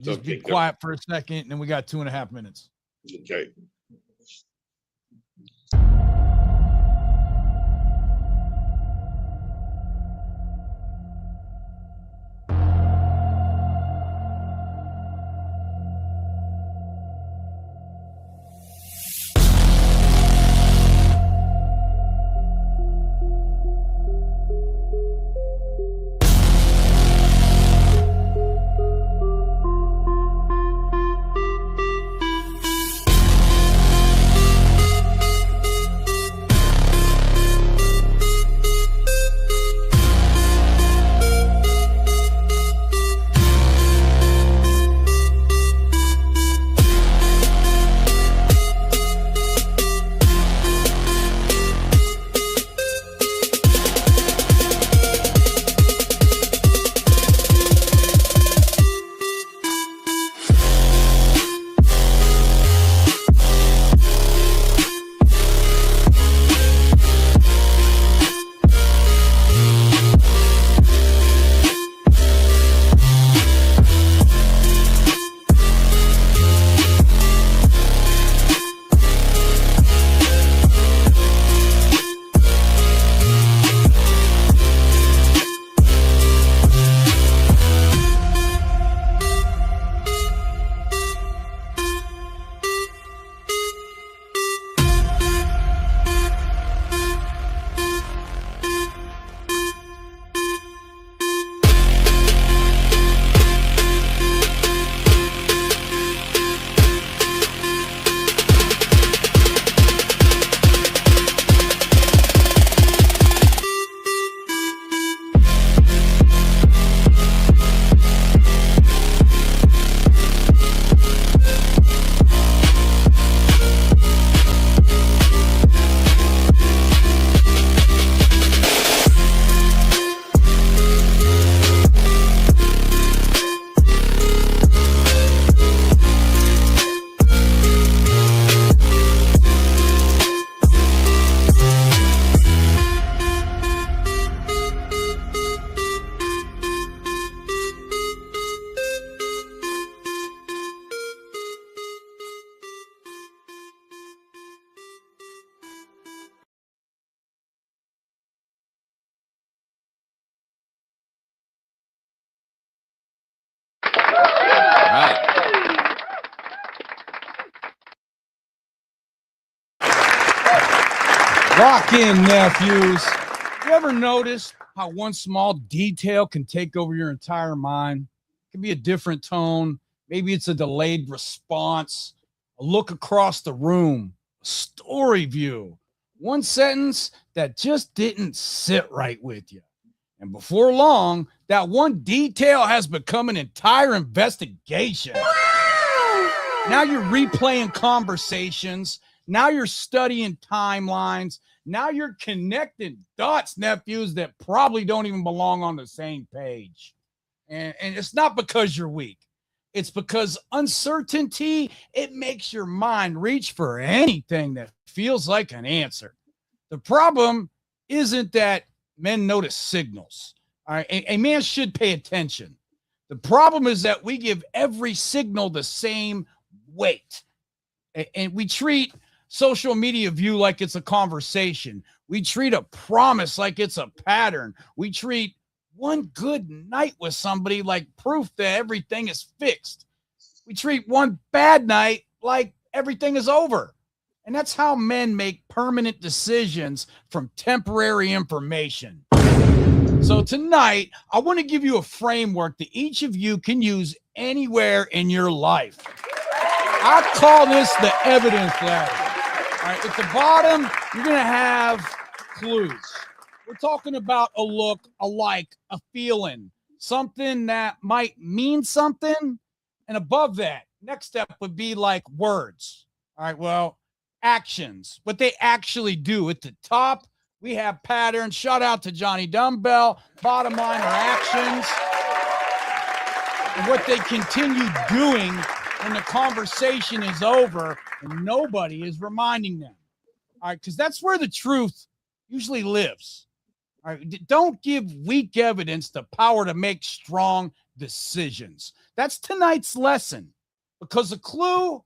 Just be quiet for a second, and then we got 2.5 minutes. Okay. Lock in, nephews. You ever notice how one small detail can take over your entire mind? It can be a different tone. Maybe it's a delayed response, a look across the room, a story view, one sentence that just didn't sit right with you. And before long, that one detail has become an entire investigation. Now you're replaying conversations. Now you're studying timelines. Now you're connecting dots, nephews, that probably don't even belong on the same page. And it's not because you're weak. It's because uncertainty, it makes your mind reach for anything that feels like an answer. The problem isn't that men notice signals. All right, a man should pay attention. The problem is that we give every signal the same weight. And we treat social media view like it's a conversation. We treat a promise like it's a pattern. We treat one good night with somebody like proof that everything is fixed. We treat one bad night like everything is over. And that's how men make permanent decisions from temporary information. So tonight, I want to give you a framework that each of you can use anywhere in your life. I call this the evidence ladder. All right, at the bottom, you're going to have clues. We're talking about a look, a like, a feeling, something that might mean something. And above that, next step would be like words. All right, well, actions, what they actually do. At the top, we have patterns. Shout out to JohnnyDumbbell. Bottom line are actions and what they continue doing when the conversation is over and nobody is reminding them. All right, because that's where the truth usually lives. All right, don't give weak evidence the power to make strong decisions. That's tonight's lesson, because a clue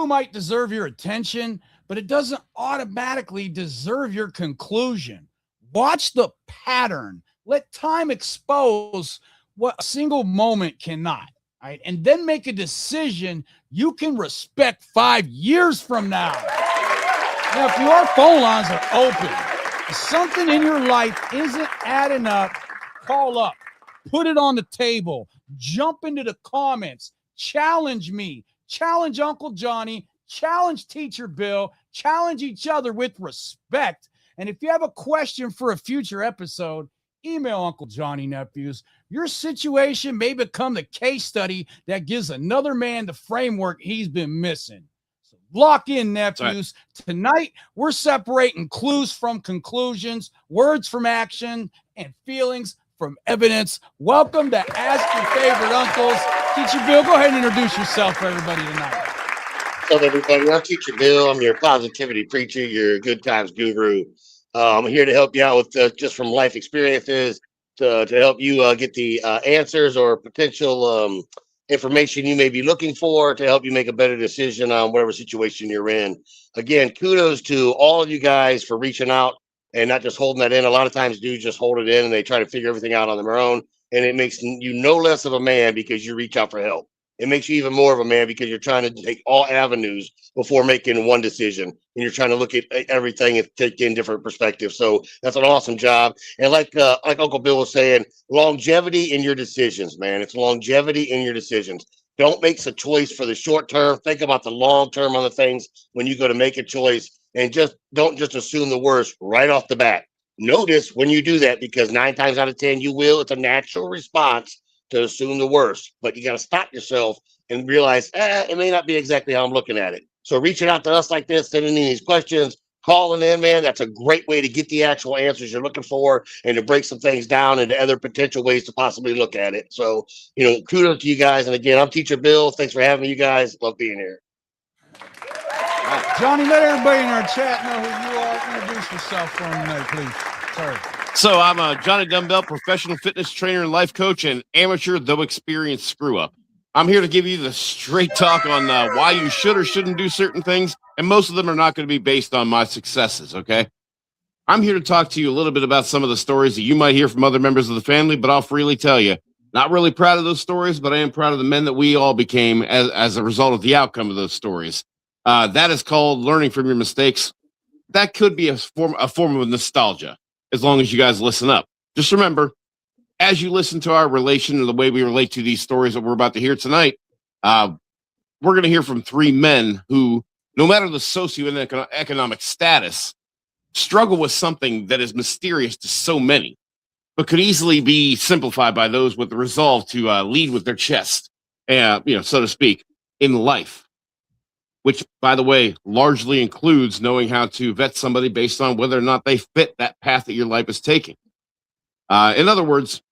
might deserve your attention, but it doesn't automatically deserve your conclusion. Watch the pattern. Let time expose what a single moment cannot. Right? And then make a decision you can respect 5 years from now. Now, if your phone lines are open, if something in your life isn't adding up, call up, put it on the table, jump into the comments, challenge me, challenge Uncle Johnny, challenge Teacher Bill, challenge each other with respect. And if you have a question for a future episode, email Uncle Johnny Nephews. Your situation may become the case study that gives another man the framework he's been missing. So lock in, nephews. Right. Tonight, we're separating clues from conclusions, words from action, and feelings from evidence. Welcome to Ask Your Favorite Uncles. Teacher Bill, go ahead and introduce yourself for everybody tonight. What's up, everybody? I'm Teacher Bill. I'm your positivity preacher, your good times guru. I'm here to help you out with just from life experiences to help you get the answers or potential information you may be looking for to help you make a better decision on whatever situation you're in. Again, kudos to all of you guys for reaching out and not just holding that in. A lot of times dudes just hold it in and they try to figure everything out on their own. And it makes you no less of a man because you reach out for help. It makes you even more of a man because you're trying to take all avenues before making one decision. And you're trying to look at everything and take in different perspectives. So that's an awesome job. And like Uncle Bill was saying, longevity in your decisions, man. It's longevity in your decisions. Don't make a choice for the short term. Think about the long term on the things when you go to make a choice, and don't just assume the worst right off the bat. Notice when you do that, because 9 times out of 10 you will. It's a natural response to assume the worst, but you got to stop yourself and realize it may not be exactly how I'm looking at it. So reaching out to us like this, sending in these questions, calling in, man, that's a great way to get the actual answers you're looking for and to break some things down into other potential ways to possibly look at it. So, kudos to you guys. And again, I'm Teacher Bill. Thanks for having me, you guys. Love being here. Johnny, let everybody in our chat know who you are. Introduce yourself for them tonight, please. Sorry. So I'm a JohnnyDumbbell, professional fitness trainer and life coach, and amateur though experienced screw up. I'm here to give you the straight talk on why you should or shouldn't do certain things, and most of them are not going to be based on my successes, okay? I'm here to talk to you a little bit about some of the stories that you might hear from other members of the family, but I'll freely tell you, not really proud of those stories, but I am proud of the men that we all became as a result of the outcome of those stories. That is called learning from your mistakes. That could be a form of nostalgia, as long as you guys listen up. Just remember, as you listen to our relation and the way we relate to these stories that we're about to hear tonight, we're going to hear from 3 men who, no matter the socioeconomic status, struggle with something that is mysterious to so many, but could easily be simplified by those with the resolve to lead with their chest, so to speak, in life. Which, by the way, largely includes knowing how to vet somebody based on whether or not they fit that path that your life is taking. In other words,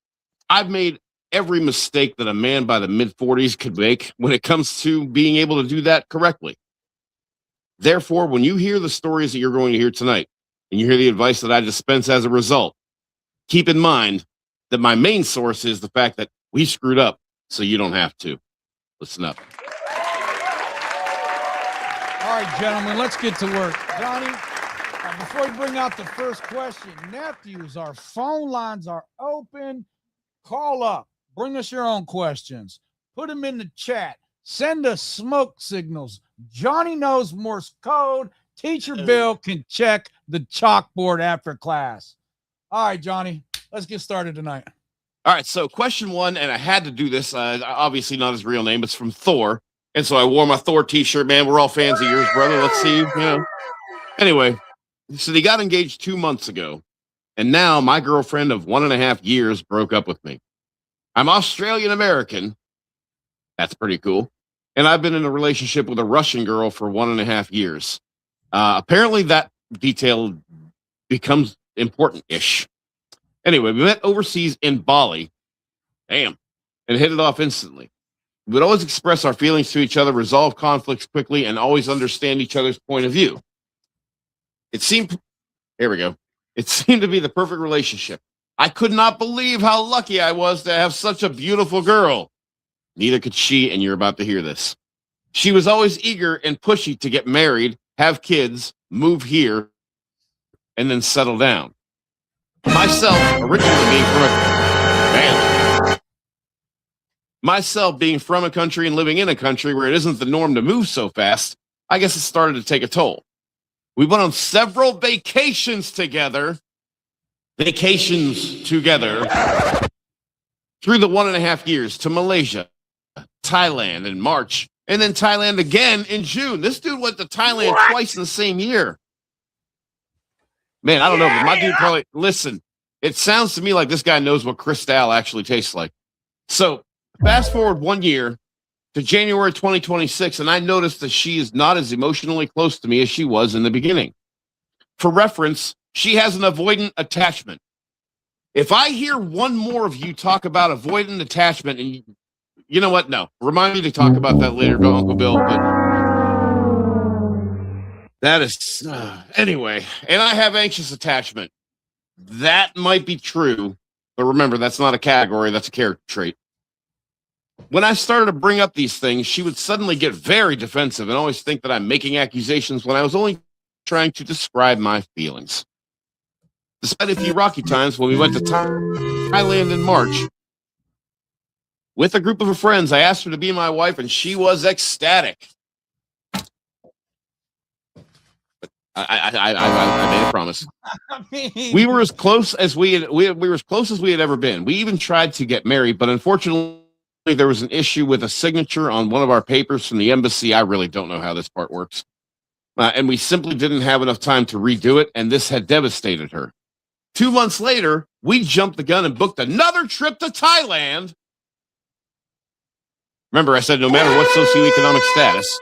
I've made every mistake that a man by the mid-40s could make when it comes to being able to do that correctly. Therefore, when you hear the stories that you're going to hear tonight, and you hear the advice that I dispense as a result, keep in mind that my main source is the fact that we screwed up, so you don't have to. Listen up. All right, gentlemen, let's get to work. Johnny, before we bring out the first question, nephews, our phone lines are open. Call up. Bring us your own questions. Put them in the chat. Send us smoke signals. Johnny knows Morse code. Teacher Bill can check the chalkboard after class. All right, Johnny, let's get started tonight. All right, so question 1, and I had to do this, obviously not his real name, it's from Thor. And so I wore my Thor t-shirt, man. We're all fans of yours, brother. Let's see, Anyway, so they got engaged 2 months ago. And now my girlfriend of 1.5 years broke up with me. I'm Australian-American. That's pretty cool. And I've been in a relationship with a Russian girl for 1.5 years. Apparently that detail becomes important-ish. Anyway, we met overseas in Bali. Damn. And hit it off instantly. We would always express our feelings to each other, resolve conflicts quickly, and always understand each other's point of view. It seemed to be the perfect relationship. I could not believe how lucky I was to have such a beautiful girl. Neither could she, and you're about to hear this. She was always eager and pushy to get married, have kids, move here, and then settle down. Myself, originally being from Myself being from a country and living in a country where it isn't the norm to move so fast, I guess it started to take a toll. We went on several vacations together through the 1.5 years to Malaysia, Thailand in March, and then Thailand again in June. This dude went to Thailand twice in the same year. Man, I don't know, but my dude probably, listen, it sounds to me like this guy knows what Cristal actually tastes like. So fast forward 1 year to January 2026, and I noticed that she is not as emotionally close to me as she was in the beginning. For reference, she has an avoidant attachment. If I hear one more of you talk about avoidant attachment, and you know what? No, remind me to talk about that later, Uncle Bill. But that is anyway. And I have anxious attachment. That might be true, but remember, that's not a category. That's a character trait. When I started to bring up these things, she would suddenly get very defensive and always think that I'm making accusations when I was only trying to describe my feelings. Despite a few rocky times when we went to Thailand in March, with a group of her friends, I asked her to be my wife, and she was ecstatic. I made a promise. We were as close as we were as close as we had ever been. We even tried to get married, but unfortunately, there was an issue with a signature on one of our papers from the embassy. I really don't know how this part works, and we simply didn't have enough time to redo it, and this had devastated her. 2 months later, we jumped the gun and booked another trip to Thailand. Remember, I said no matter what socioeconomic status,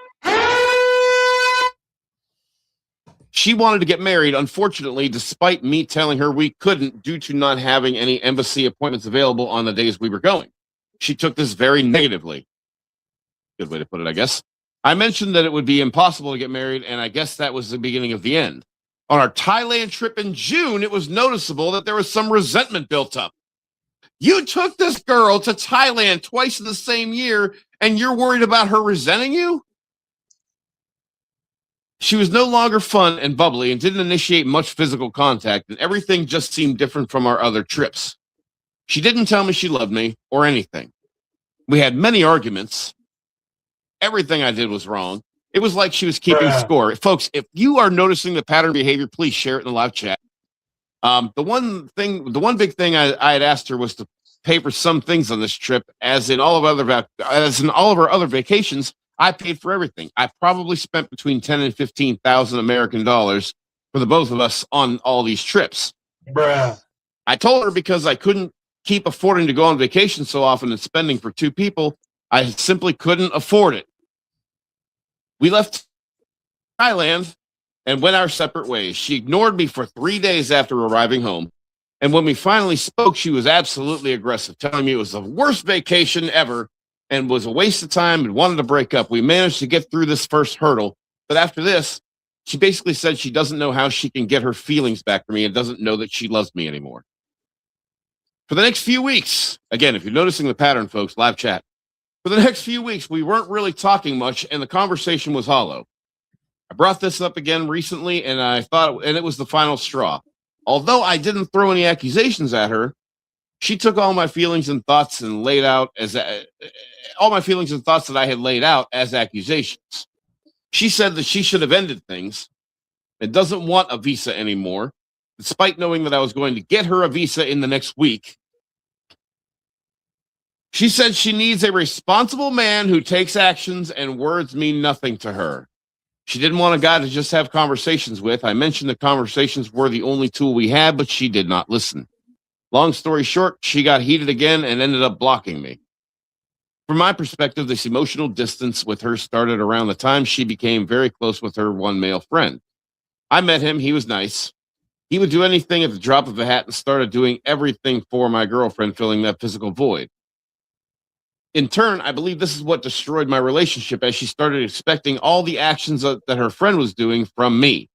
she wanted to get married. Unfortunately, despite me telling her we couldn't due to not having any embassy appointments available on the days we were going. She took this very negatively. Good way to put it, I guess. I mentioned that it would be impossible to get married, and I guess that was the beginning of the end. On our Thailand trip in June, it was noticeable that there was some resentment built up. You took this girl to Thailand twice in the same year, and you're worried about her resenting you? She was no longer fun and bubbly and didn't initiate much physical contact, and everything just seemed different from our other trips. She didn't tell me she loved me or anything. We had many arguments. Everything I did was wrong. It was like she was keeping score. Folks, if you are noticing the pattern behavior, please share it in the live chat. The one big thing I had asked her was to pay for some things on this trip, as in all of our other vacations. I paid for everything. I probably spent between 10 and 15,000 American dollars for the both of us on all these trips. I told her because I couldn't keep affording to go on vacation so often and spending for two people, I simply couldn't afford it. We left Thailand and went our separate ways. She ignored me for 3 days after arriving home. And when we finally spoke, she was absolutely aggressive, telling me it was the worst vacation ever and was a waste of time and wanted to break up. We managed to get through this first hurdle. But after this, she basically said she doesn't know how she can get her feelings back for me and doesn't know that she loves me anymore. For the next few weeks, again, if you're noticing the pattern, folks, live chat, for the next few weeks, we weren't really talking much and the conversation was hollow. I brought this up again recently and it was the final straw. Although I didn't throw any accusations at her, she took all my feelings and thoughts and laid out as all my feelings and thoughts that I had laid out as accusations. She said that she should have ended things and doesn't want a visa anymore, despite knowing that I was going to get her a visa in the next week. She said she needs a responsible man who takes actions and words mean nothing to her. She didn't want a guy to just have conversations with. I mentioned the conversations were the only tool we had, but she did not listen. Long story short, she got heated again and ended up blocking me. From my perspective, this emotional distance with her started around the time she became very close with her one male friend. I met him. He was nice. He would do anything at the drop of a hat and started doing everything for my girlfriend, filling that physical void. In turn, I believe this is what destroyed my relationship as she started expecting all the actions that her friend was doing from me.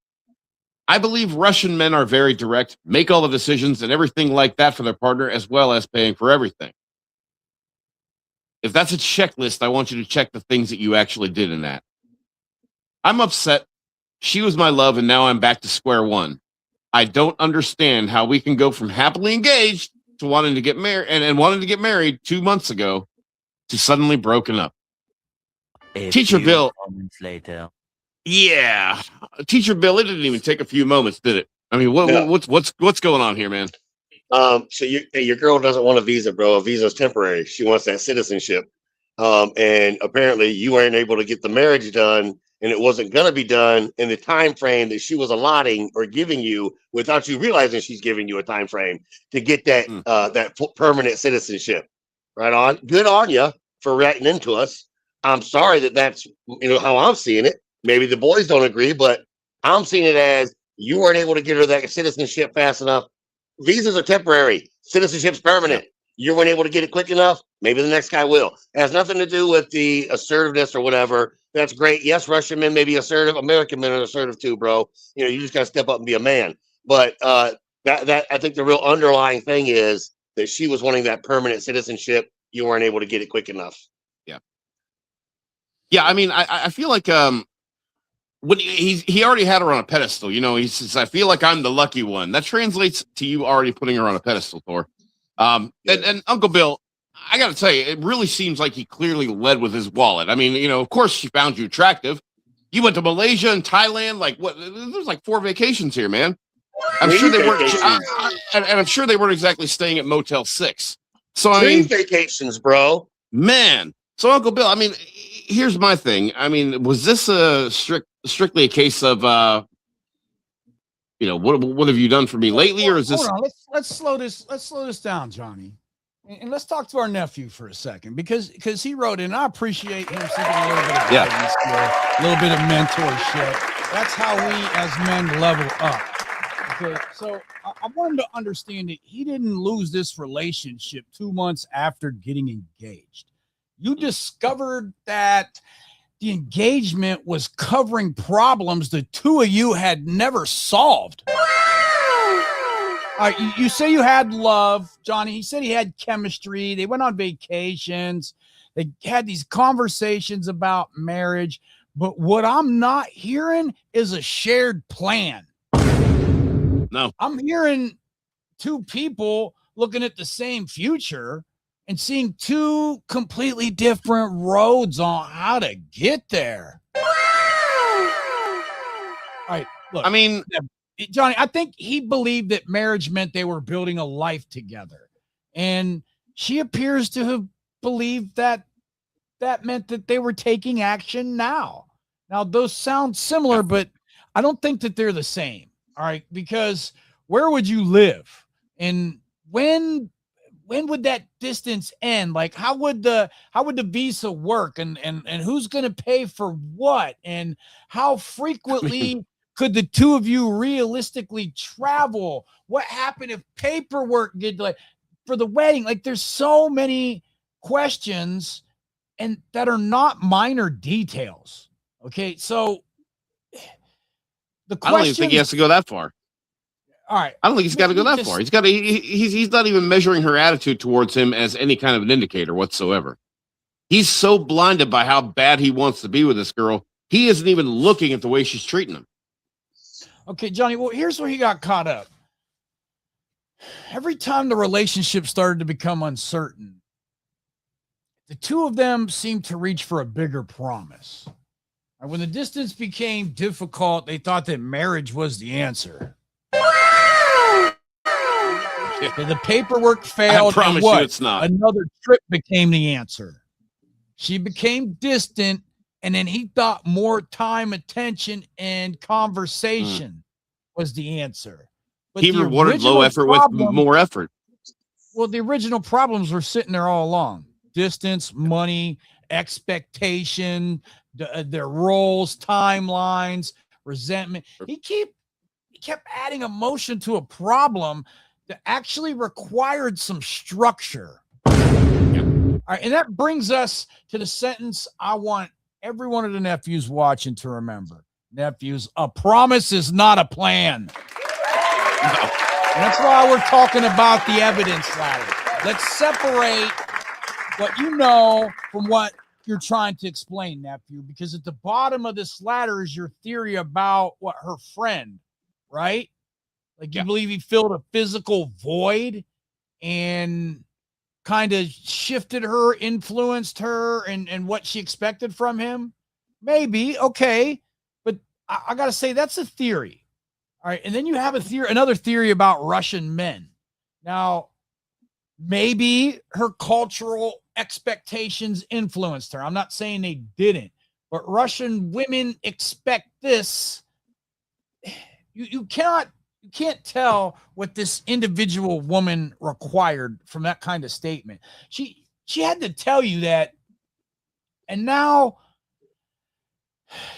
I believe Russian men are very direct, make all the decisions and everything like that for their partner, as well as paying for everything. If that's a checklist, I want you to check the things that you actually did in that. I'm upset. She was my love, and now I'm back to square one. I don't understand how we can go from happily engaged to wanting to get married and wanting to get married 2 months ago to suddenly broken up. Teacher Bill. Moments later. Yeah, Teacher Bill. It didn't even take a few moments, did it? I mean, No. what's going on here, man? So your girl doesn't want a visa, bro. A visa is temporary. She wants that citizenship. And apparently you weren't able to get the marriage done, and it wasn't going to be done in the time frame that she was allotting or giving you, without you realizing she's giving you a time frame to get that permanent citizenship. Right on. Good on you for writing into us. I'm sorry that's how I'm seeing it. Maybe the boys don't agree, but I'm seeing it as you weren't able to get her that citizenship fast enough. Visas are temporary. Citizenship's permanent. You weren't able to get it quick enough. Maybe the next guy will. It has nothing to do with the assertiveness or whatever. That's great. Yes, Russian men may be assertive. American men are assertive too, bro. You just got to step up and be a man. But that I think the real underlying thing is that she was wanting that permanent citizenship. You weren't able to get it quick enough. Yeah. I mean, I feel like when he already had her on a pedestal. He says, "I feel like I'm the lucky one." That translates to you already putting her on a pedestal, Thor. And Uncle Bill, I got to tell you, it really seems like he clearly led with his wallet. I mean, of course she found you attractive. You went to Malaysia and Thailand. Like what? There's like 4 vacations here, man. I'm sure they weren't, and I'm sure they weren't exactly staying at Motel 6. So I mean, vacations, bro. Man. So Uncle Bill, I mean, here's my thing. I mean, was this strictly a case of what have you done for me lately, or is this? Hold on, let's slow this down, Johnny, and let's talk to our nephew for a second, because he wrote in. I appreciate him seeking a little bit of guidance here, a little bit of mentorship. That's how we as men level up. Okay, so I want him to understand that he didn't lose this relationship 2 months after getting engaged. You discovered that the engagement was covering problems the two of you had never solved. You say you had love, Johnny. He said he had chemistry. They went on vacations. They had these conversations about marriage. But what I'm not hearing is a shared plan. No. I'm hearing 2 people looking at the same future and seeing 2 completely different roads on how to get there. All right, look. I mean, Johnny, I think he believed that marriage meant they were building a life together. And she appears to have believed that meant that they were taking action now. Now, those sound similar, but I don't think that they're the same. All right, because where would you live? And when would that distance end? Like, how would the visa work, and who's going to pay for what, and how frequently could the 2 of you realistically travel? What happened if paperwork get delayed for the wedding? Like, there's so many questions, and that are not minor details. Okay, so the question, I don't even think he has to go that far. All right. I don't think he's got to go that far. He's got to. He's not even measuring her attitude towards him as any kind of an indicator whatsoever. He's so blinded by how bad he wants to be with this girl, he isn't even looking at the way she's treating him. Okay, Johnny. Well, here's where he got caught up. Every time the relationship started to become uncertain, the 2 of them seemed to reach for a bigger promise. And when the distance became difficult, they thought that marriage was the answer. The paperwork failed. I promise you it's not. Another trip became the answer. She became distant, and then he thought more time, attention, and conversation was the answer. But he rewarded low effort with more effort. Well, the original problems were sitting there all along. Distance, money, expectation, their roles, timelines, resentment. He kept adding emotion to a problem that actually required some structure. All right, and that brings us to the sentence I want every one of the nephews watching to remember. nephews. A promise is not a plan. No. And that's why we're talking about the evidence ladder. Let's separate what you know from what you're trying to explain, nephew, because at the bottom of this ladder is your theory about what her friend, right? Like you believe he filled a physical void and kind of shifted her, influenced her, and what she expected from him. Maybe, okay. But I got to say, that's a theory. All right. And then you have another theory about Russian men. Now, maybe her cultural expectations influenced her. I'm not saying they didn't, but Russian women expect this. You can't tell what this individual woman required from that kind of statement. She had to tell you that. And now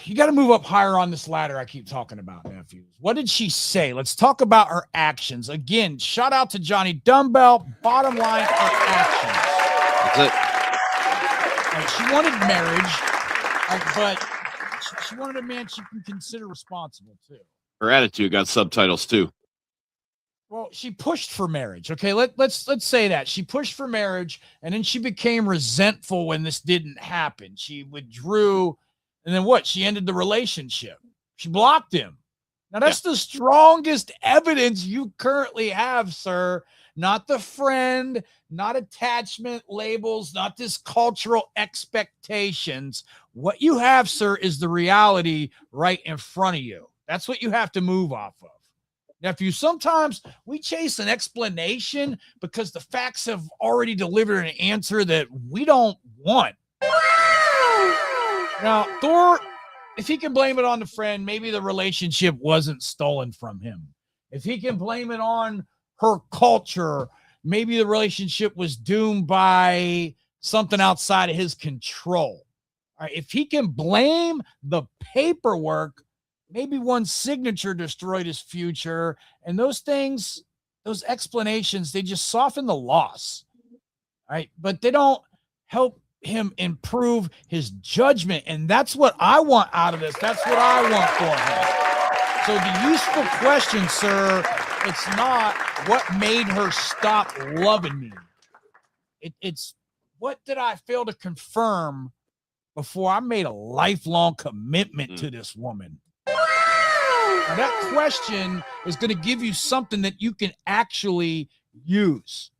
you got to move up higher on this ladder I keep talking about, nephews. What did she say? Let's talk about her actions. Again, shout out to Johnny Dumbbell. Bottom line, her actions. That's it. Right, she wanted marriage, but she wanted a man she can consider responsible too. Her attitude got subtitles too. Well, she pushed for marriage. Okay, let's say that. She pushed for marriage, and then she became resentful when this didn't happen. She withdrew, and then what? She ended the relationship. She blocked him. Now, that's the strongest evidence you currently have, sir. Not the friend, not attachment labels, not this cultural expectations. What you have, sir, is the reality right in front of you. That's what you have to move off of. Nephew, sometimes we chase an explanation because the facts have already delivered an answer that we don't want. Now, Thor, if he can blame it on the friend, maybe the relationship wasn't stolen from him. If he can blame it on her culture, maybe the relationship was doomed by something outside of his control. All right, if he can blame the paperwork, maybe one signature destroyed his future. And those things, those explanations, they just soften the loss. All right. But they don't help him improve his judgment. And that's what I want out of this. That's what I want for him. So the useful question, sir, it's not what made her stop loving me. It's what did I fail to confirm before I made a lifelong commitment to this woman? Now, that question is going to give you something that you can actually use.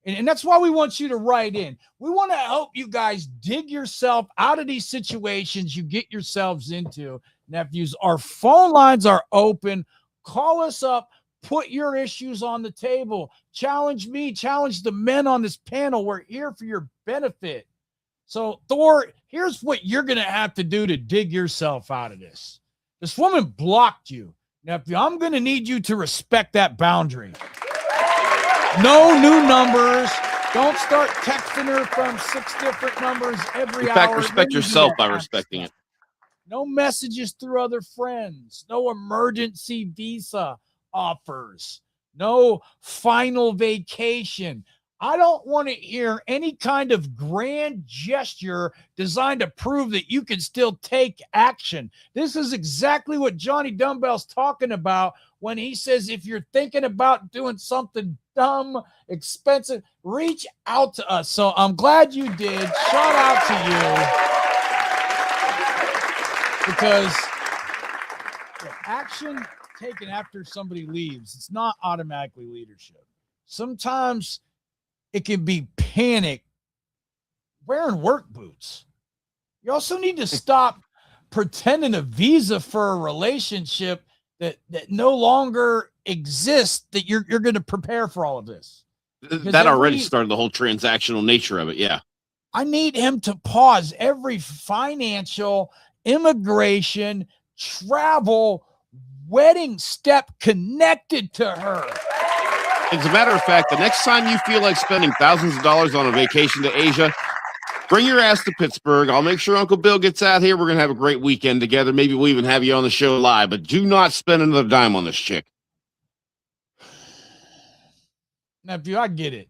And that's why we want you to write in. We want to help you guys dig yourself out of these situations you get yourselves into. Nephews, our phone lines are open. Call us up. Put your issues on the table. Challenge me. Challenge the men on this panel. We're here for your benefit. So, Thor, here's what you're going to have to do to dig yourself out of this. This woman blocked you. Nephew, I'm going to need you to respect that boundary. No new numbers. Don't start texting her from 6 different numbers every hour. In fact, respect yourself by respecting it. No messages through other friends. No emergency visa offers. No final vacation. I don't want to hear any kind of grand gesture designed to prove that you can still take action. This is exactly what Johnny Dumbbell's talking about when he says if you're thinking about doing something dumb, expensive, reach out to us. So I'm glad you did. Shout out to you. Because action taken after somebody leaves, it's not automatically leadership. Sometimes it can be panic wearing work boots. You also need to stop pretending a visa for a relationship that no longer exists, that you're going to prepare for all of this. That already started the whole transactional nature of it. Yeah. I need him to pause every financial, immigration, travel, wedding step connected to her. As a matter of fact, the next time you feel like spending thousands of dollars on a vacation to Asia, bring your ass to Pittsburgh. I'll make sure Uncle Bill gets out here. We're going to have a great weekend together. Maybe we'll even have you on the show live, but do not spend another dime on this chick. Nephew, I get it.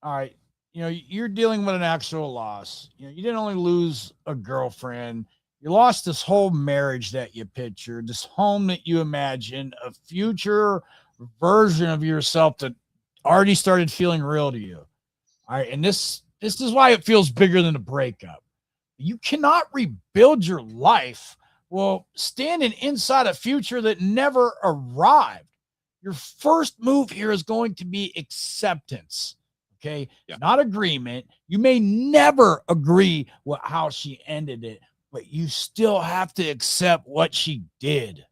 All right. You know, you're dealing with an actual loss. You know, you didn't only lose a girlfriend, You lost this whole marriage that you pictured, this home that you imagined, a future version of yourself that already started feeling real to you. All right. And this is why it feels bigger than a breakup. You cannot rebuild your life while standing inside a future that never arrived. Your first move here is going to be acceptance. Okay. Yeah. Not agreement. You may never agree with how she ended it, but you still have to accept what she did.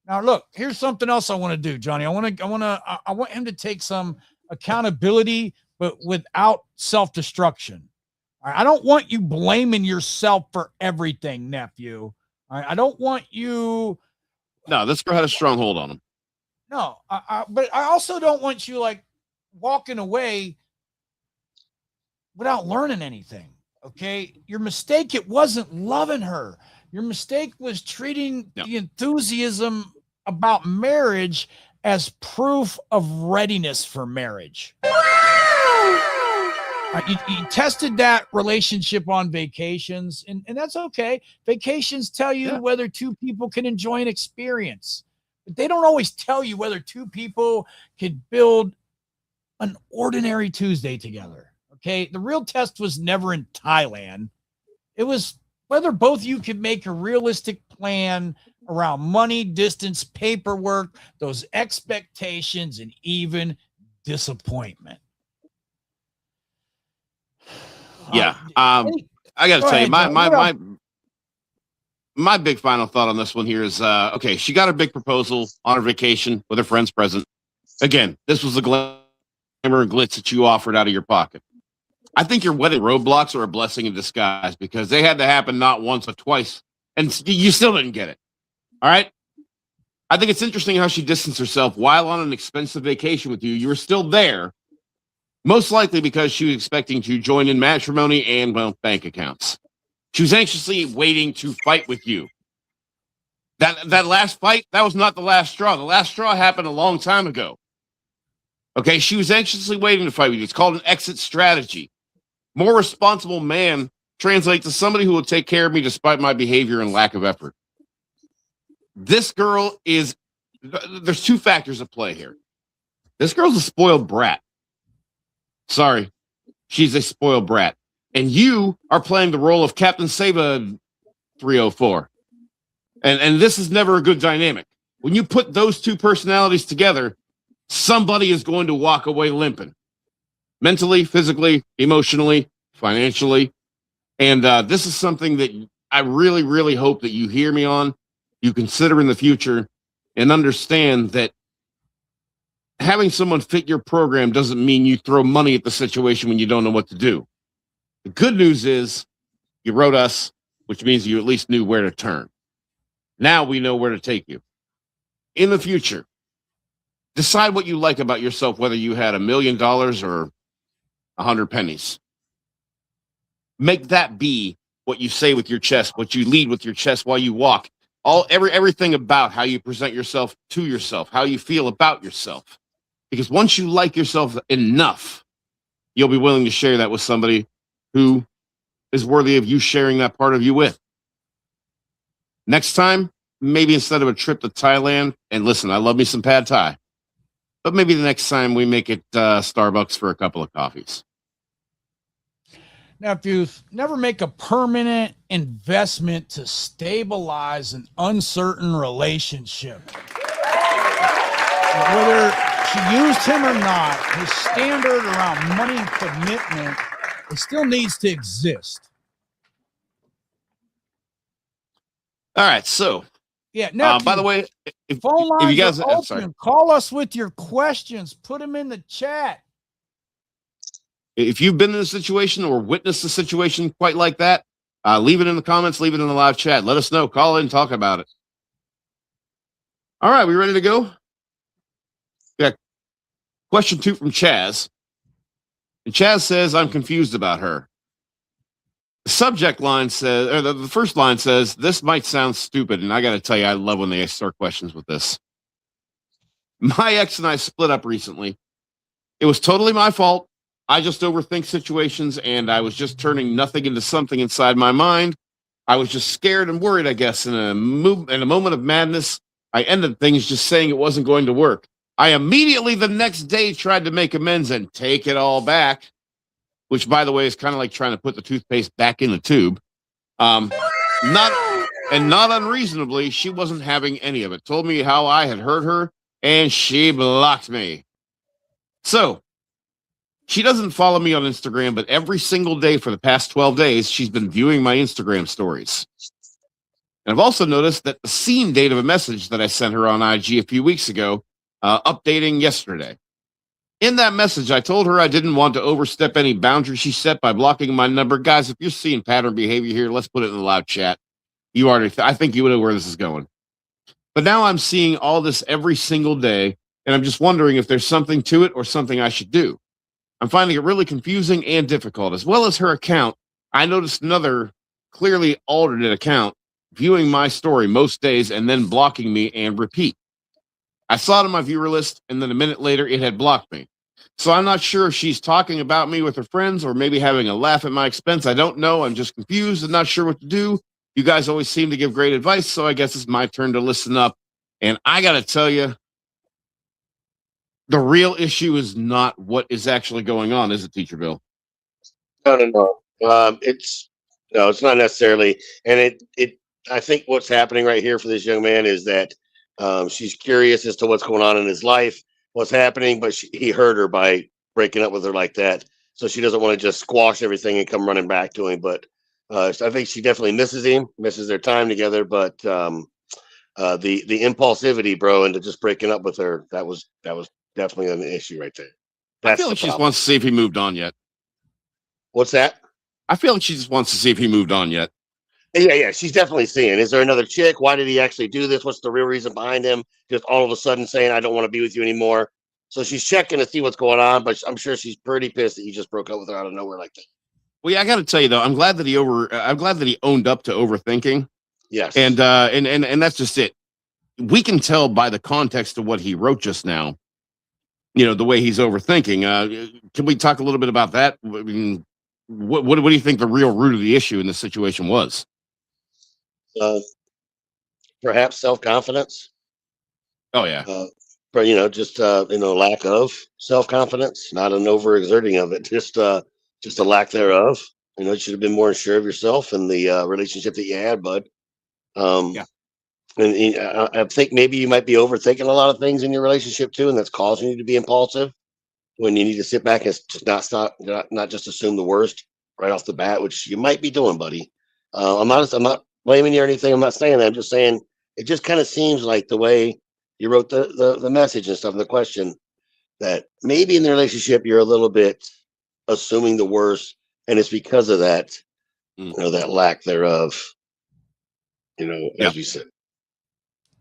Now, look, here's something else I want to do, Johnny. I want him to take some accountability, but without self-destruction. I don't want you blaming yourself for everything, nephew. I don't want you. No, this girl had a strong hold on him. No, but I also don't want you like walking away without learning anything. Okay. Your mistake, it wasn't loving her. Your mistake was treating the enthusiasm about marriage as proof of readiness for marriage. You tested that relationship on vacations, and that's okay. Vacations tell you whether two people can enjoy an experience, but they don't always tell you whether two people can build an ordinary Tuesday together. Okay. The real test was never in Thailand. It was whether both of you could make a realistic plan around money, distance, paperwork, those expectations, and even disappointment. Yeah. I got to tell you, my big final thought on this one here is, okay, she got a big proposal on her vacation with her friends present. Again, this was the glamour and glitz that you offered out of your pocket. I think your wedding roadblocks are a blessing in disguise because they had to happen not once or twice, and you still didn't get it. All right? I think it's interesting how she distanced herself while on an expensive vacation with you. You were still there, most likely because she was expecting to join in matrimony and, well, bank accounts. She was anxiously waiting to fight with you. That last fight, that was not the last straw. The last straw happened a long time ago. Okay, she was anxiously waiting to fight with you. It's called an exit strategy. More responsible man translates to somebody who will take care of me despite my behavior and lack of effort. This girl is, there's two factors at play here. This girl's a spoiled brat. Sorry, she's a spoiled brat. And you are playing the role of Captain Saba 304. And this is never a good dynamic. When you put those two personalities together, somebody is going to walk away limping. Mentally, physically, emotionally, financially. And this is something that I really, really hope that you hear me on, you consider in the future, and understand that having someone fit your program doesn't mean you throw money at the situation when you don't know what to do. The good news is you wrote us, which means you at least knew where to turn. Now we know where to take you. In the future, decide what you like about yourself, whether you had $1 million or 100 pennies. Make that be what you say with your chest, what you lead with your chest while you walk. Everything about how you present yourself to yourself, how you feel about yourself. Because once you like yourself enough, you'll be willing to share that with somebody who is worthy of you sharing that part of you with. Next time, maybe instead of a trip to Thailand, and listen, I love me some pad thai, but maybe the next time we make it Starbucks for a couple of coffees. Now, if you never make a permanent investment to stabilize an uncertain relationship, whether she used him or not, his standard around money and commitment, it still needs to exist. All right, so by the way, if you guys are open, call us with your questions. Put them in the chat. If you've been in a situation or witnessed a situation quite like that, leave it in the comments, leave it in the live chat. Let us know. Call in, talk about it. All right, we ready to go? Yeah. Question 2 from Chaz. And Chaz says, I'm confused about her. The subject line says, or the first line says, this might sound stupid, and I got to tell you, I love when they start questions with this. My ex and I split up recently. It was totally my fault. I just overthink situations, and I was just turning nothing into something inside my mind. I was just scared and worried, I guess. In a moment of madness, I ended things just saying it wasn't going to work. I immediately the next day tried to make amends and take it all back, which, by the way, is kind of like trying to put the toothpaste back in the tube. Not not unreasonably, she wasn't having any of it. Told me how I had hurt her, and she blocked me. So she doesn't follow me on Instagram, but every single day for the past 12 days, she's been viewing my Instagram stories. And I've also noticed that the seen date of a message that I sent her on IG a few weeks ago, updating yesterday. In that message, I told her I didn't want to overstep any boundary she set by blocking my number. Guys, if you're seeing pattern behavior here, let's put it in the loud chat. You already, I think you know where this is going. But now I'm seeing all this every single day, and I'm just wondering if there's something to it or something I should do. I'm finding it really confusing and difficult. As well as her account, I noticed another clearly alternate account viewing my story most days and then blocking me and repeat. I saw it on my viewer list, and then a minute later, it had blocked me. So I'm not sure if she's talking about me with her friends or maybe having a laugh at my expense. I don't know. I'm just confused and not sure what to do. You guys always seem to give great advice, so I guess it's my turn to listen up. And I got to tell you, the real issue is not what is actually going on, is it, Teacher Bill? No. It's no, it's not necessarily. And I think what's happening right here for this young man is that she's curious as to what's going on in his life, what's happening, but he hurt her by breaking up with her like that. So she doesn't want to just squash everything and come running back to him. But I think she definitely misses him, misses their time together. But the impulsivity, bro, into just breaking up with her, that was definitely an issue right there. I feel like she just wants to see if he moved on yet. What's that? I feel like she just wants to see if he moved on yet. Yeah. She's definitely seeing. Is there another chick? Why did he actually do this? What's the real reason behind him? Just all of a sudden saying, I don't want to be with you anymore. So she's checking to see what's going on, but I'm sure she's pretty pissed that you just broke up with her out of nowhere like that. Well, yeah, I got to tell you though, I'm glad that he owned up to overthinking. Yes. And that's just it. We can tell by the context of what he wrote just now, you know, the way he's overthinking. Can we talk a little bit about that? I mean, what do you think the real root of the issue in this situation was? Perhaps self-confidence. Oh yeah. But just lack of self-confidence, not an overexerting of it, just a lack thereof. You should have been more sure of yourself and the relationship that you had, bud. Yeah. And I think maybe you might be overthinking a lot of things in your relationship too, and that's causing you to be impulsive when you need to sit back and just not just assume the worst right off the bat, which you might be doing, buddy. I'm not blaming you or anything. I'm not saying that. I'm just saying it just kind of seems like the way you wrote the message and stuff, and the question, that maybe in the relationship you're a little bit assuming the worst, and it's because of that, that lack thereof. As we said.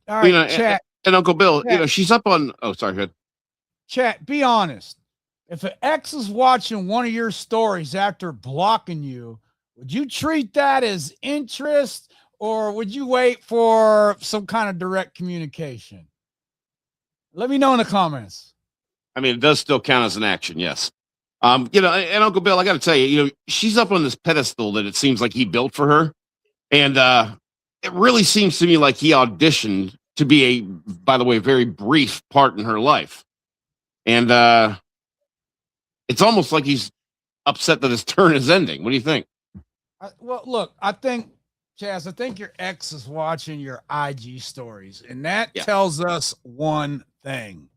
All right, chat. And Uncle Bill, she's up on. Oh, sorry, go ahead. Chat, be honest. If an ex is watching one of your stories after blocking you, would you treat that as interest, or would you wait for some kind of direct communication? Let me know in the comments. I mean, it does still count as an action, yes. And Uncle Bill, I got to tell you, she's up on this pedestal that it seems like he built for her, and it really seems to me like he auditioned to be by the way, very brief part in her life. And it's almost like he's upset that his turn is ending. What do you think? Well, look, I think, Chaz, I think your ex is watching your IG stories, and that tells us one thing.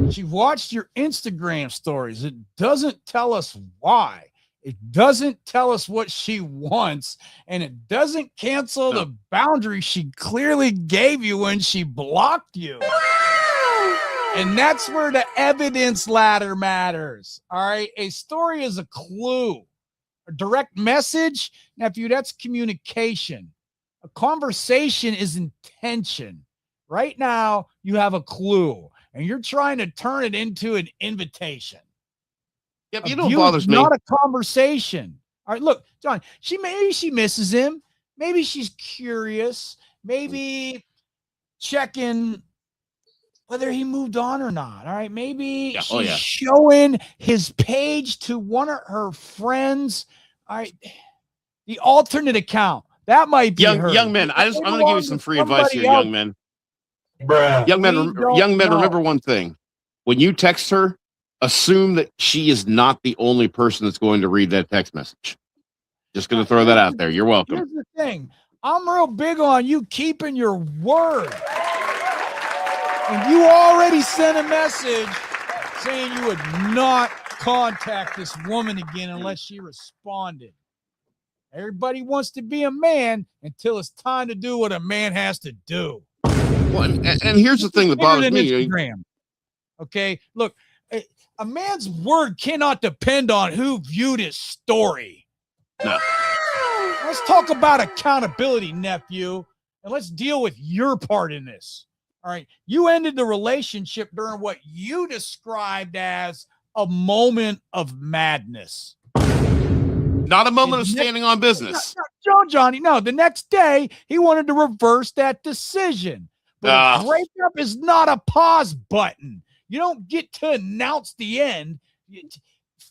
She watched your Instagram stories. It doesn't tell us why. It doesn't tell us what she wants, and it doesn't cancel the boundary she clearly gave you when she blocked you. And that's where the evidence ladder matters. All right. A story is a clue. A direct message, nephew, that's communication. A conversation is intention. Right now, you have a clue, and you're trying to turn it into an invitation. Yeah, but you know what bothers me? Not a conversation. All right, look, John, maybe she misses him. Maybe she's curious. Maybe checking whether he moved on or not. All right. Maybe Yeah. she's showing his page to one of her friends. All right. The alternate account. That might be her. Young men, I'm going to give you some free advice here, young men. Bruh. Young men, remember one thing. When you text her, assume that she is not the only person that's going to read that text message. Just going to throw that out there. You're welcome. Here's the thing. I'm real big on you keeping your word. And you already sent a message saying you would not contact this woman again unless she responded. Everybody wants to be a man until it's time to do what a man has to do. Well, and here's the thing that bothers me. Instagram. Okay, look, a man's word cannot depend on who viewed his story. No. Let's talk about accountability, nephew, and let's deal with your part in this. All right, you ended the relationship during what you described as a moment of madness. Not a moment of standing on business. Johnny, no. The next day, he wanted to reverse that decision. But a breakup is not a pause button. You don't get to announce the end,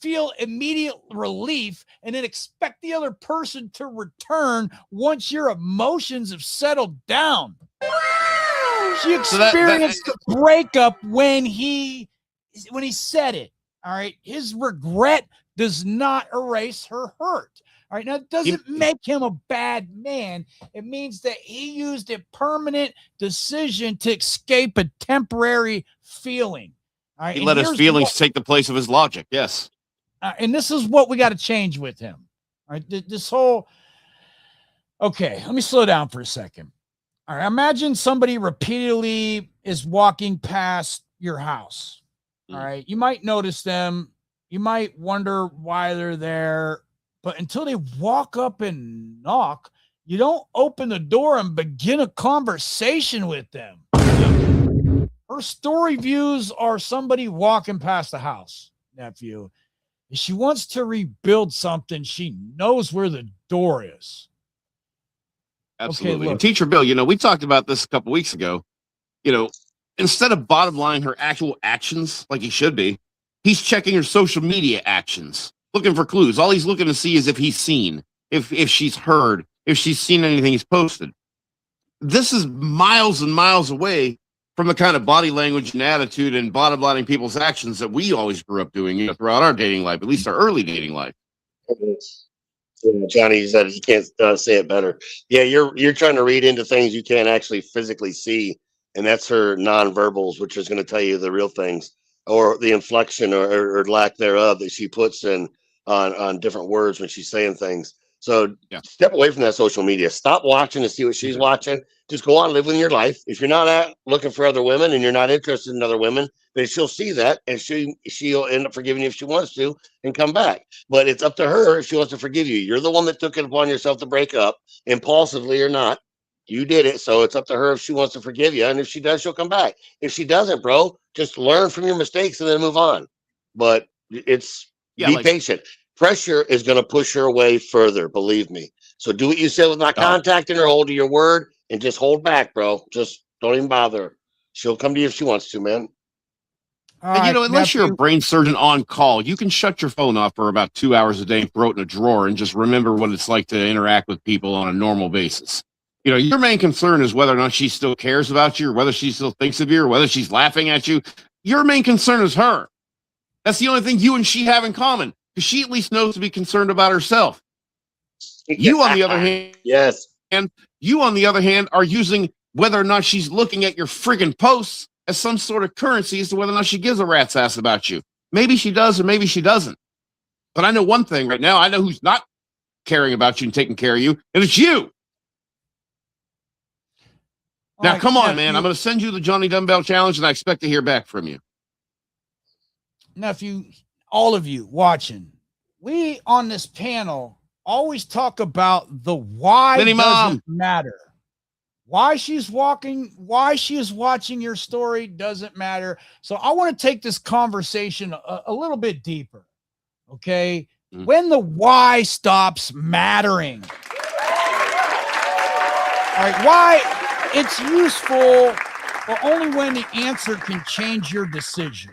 feel immediate relief, and then expect the other person to return once your emotions have settled down. She experienced the breakup when he said it. All right. His regret does not erase her hurt. All right. Now, it doesn't make him a bad man. It means that he used a permanent decision to escape a temporary feeling. All right. He let his feelings take the place of his logic. Yes. And this is what we got to change with him. All right. This whole. Okay. Let me slow down for a second. All right. Imagine somebody repeatedly is walking past your house. All right. You might notice them. You might wonder why they're there, but until they walk up and knock, you don't open the door and begin a conversation with them. Her story views are somebody walking past the house, nephew. If she wants to rebuild something, she knows where the door is. Absolutely. Okay, Teacher Bill, we talked about this a couple weeks ago. Instead of bottom line her actual actions like he should be, he's checking her social media actions, looking for clues. All he's looking to see is if he's seen, if she's heard, if she's seen anything he's posted. This is miles and miles away from the kind of body language and attitude and bottom lining people's actions that we always grew up doing throughout our dating life, at least our early dating life. Johnny said he can't say it better. Yeah, you're trying to read into things you can't actually physically see, and that's her nonverbals, which is going to tell you the real things, or the inflection or lack thereof that she puts in on different words when she's saying things. So step away from that social media. Stop watching to see what she's watching. Just go on living your life. If you're not looking for other women and you're not interested in other women, then she'll see that and she'll end up forgiving you if she wants to and come back. But it's up to her if she wants to forgive you. You're the one that took it upon yourself to break up, impulsively or not. You did it, so it's up to her if she wants to forgive you. And if she does, she'll come back. If she doesn't, bro, just learn from your mistakes and then move on. But be patient. Pressure is going to push her away further, believe me. So do what you said with not contacting her, hold to your word, and just hold back, bro. Just don't even bother her. She'll come to you if she wants to, man. And, unless you're a brain surgeon on call, you can shut your phone off for about 2 hours a day and throw it in a drawer and just remember what it's like to interact with people on a normal basis. Your main concern is whether or not she still cares about you, or whether she still thinks of you, or whether she's laughing at you. Your main concern is her. That's the only thing you and she have in common, because she at least knows to be concerned about herself. You, on the other hand, and you, on the other hand, are using whether or not she's looking at your friggin' posts as some sort of currency as to whether or not she gives a rat's ass about you. Maybe she does, or maybe she doesn't. But I know one thing right now. I know who's not caring about you and taking care of you, and it's you. Now, come on, man. I'm going to send you the JohnnyDumbbell challenge, and I expect to hear back from you. Nephew, all of you watching, we on this panel always talk about the why doesn't matter. Why she is watching your story doesn't matter. So I want to take this conversation a little bit deeper. Okay? When the why stops mattering. All right, why it's useful Well, only when the answer can change your decision.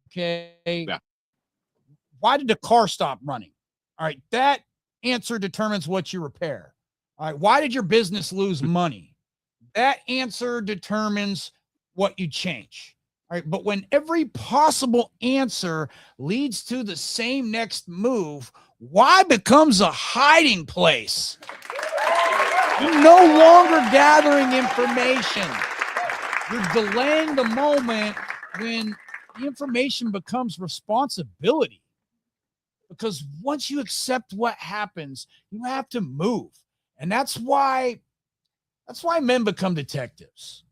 Okay. Yeah. Why did the car stop running? All right. That answer determines what you repair. All right. Why did your business lose money? That answer determines what you change. All right. But when every possible answer leads to the same next move, why becomes a hiding place? You're no longer gathering information. You're delaying the moment when the information becomes responsibility. Because once you accept what happens, you have to move. And that's why men become detectives.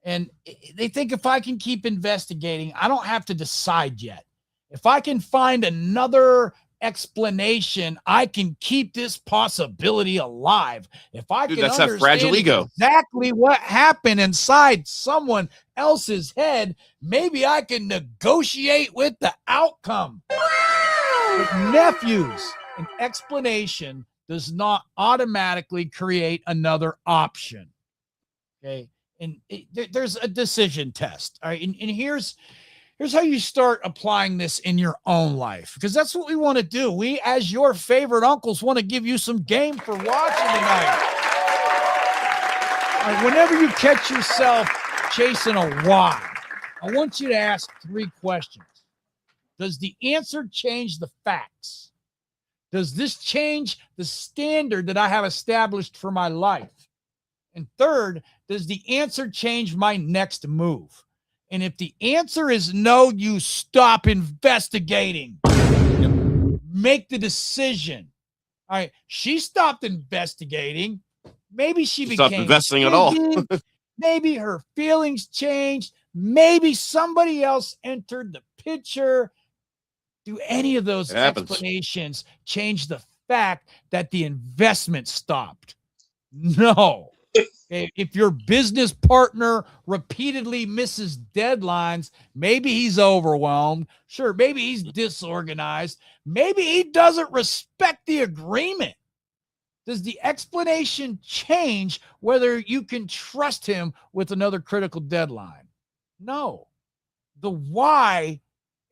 And they think if I can keep investigating, I don't have to decide yet. If I can find another explanation, I can keep this possibility alive. If I can that's that understand fragile ego. exactly what happened inside someone else's head, maybe I can negotiate with the outcome. But nephews, an explanation does not automatically create another option. Okay. And there's a decision test. All right. And here's how you start applying this in your own life, because that's what we want to do. We, as your favorite uncles, want to give you some game for watching tonight. All right, whenever you catch yourself chasing a why, I want you to ask 3 questions. Does the answer change the facts? Does this change the standard that I have established for my life? And third, does the answer change my next move? And if the answer is no, you stop investigating. Make the decision. All right. She stopped investigating. Maybe she became stopped investing at all. Maybe her feelings changed. Maybe somebody else entered the picture. Do any of those explanations change the fact that the investment stopped? No. If your business partner repeatedly misses deadlines, maybe he's overwhelmed. Sure, maybe he's disorganized. Maybe he doesn't respect the agreement. Does the explanation change whether you can trust him with another critical deadline? No. The why,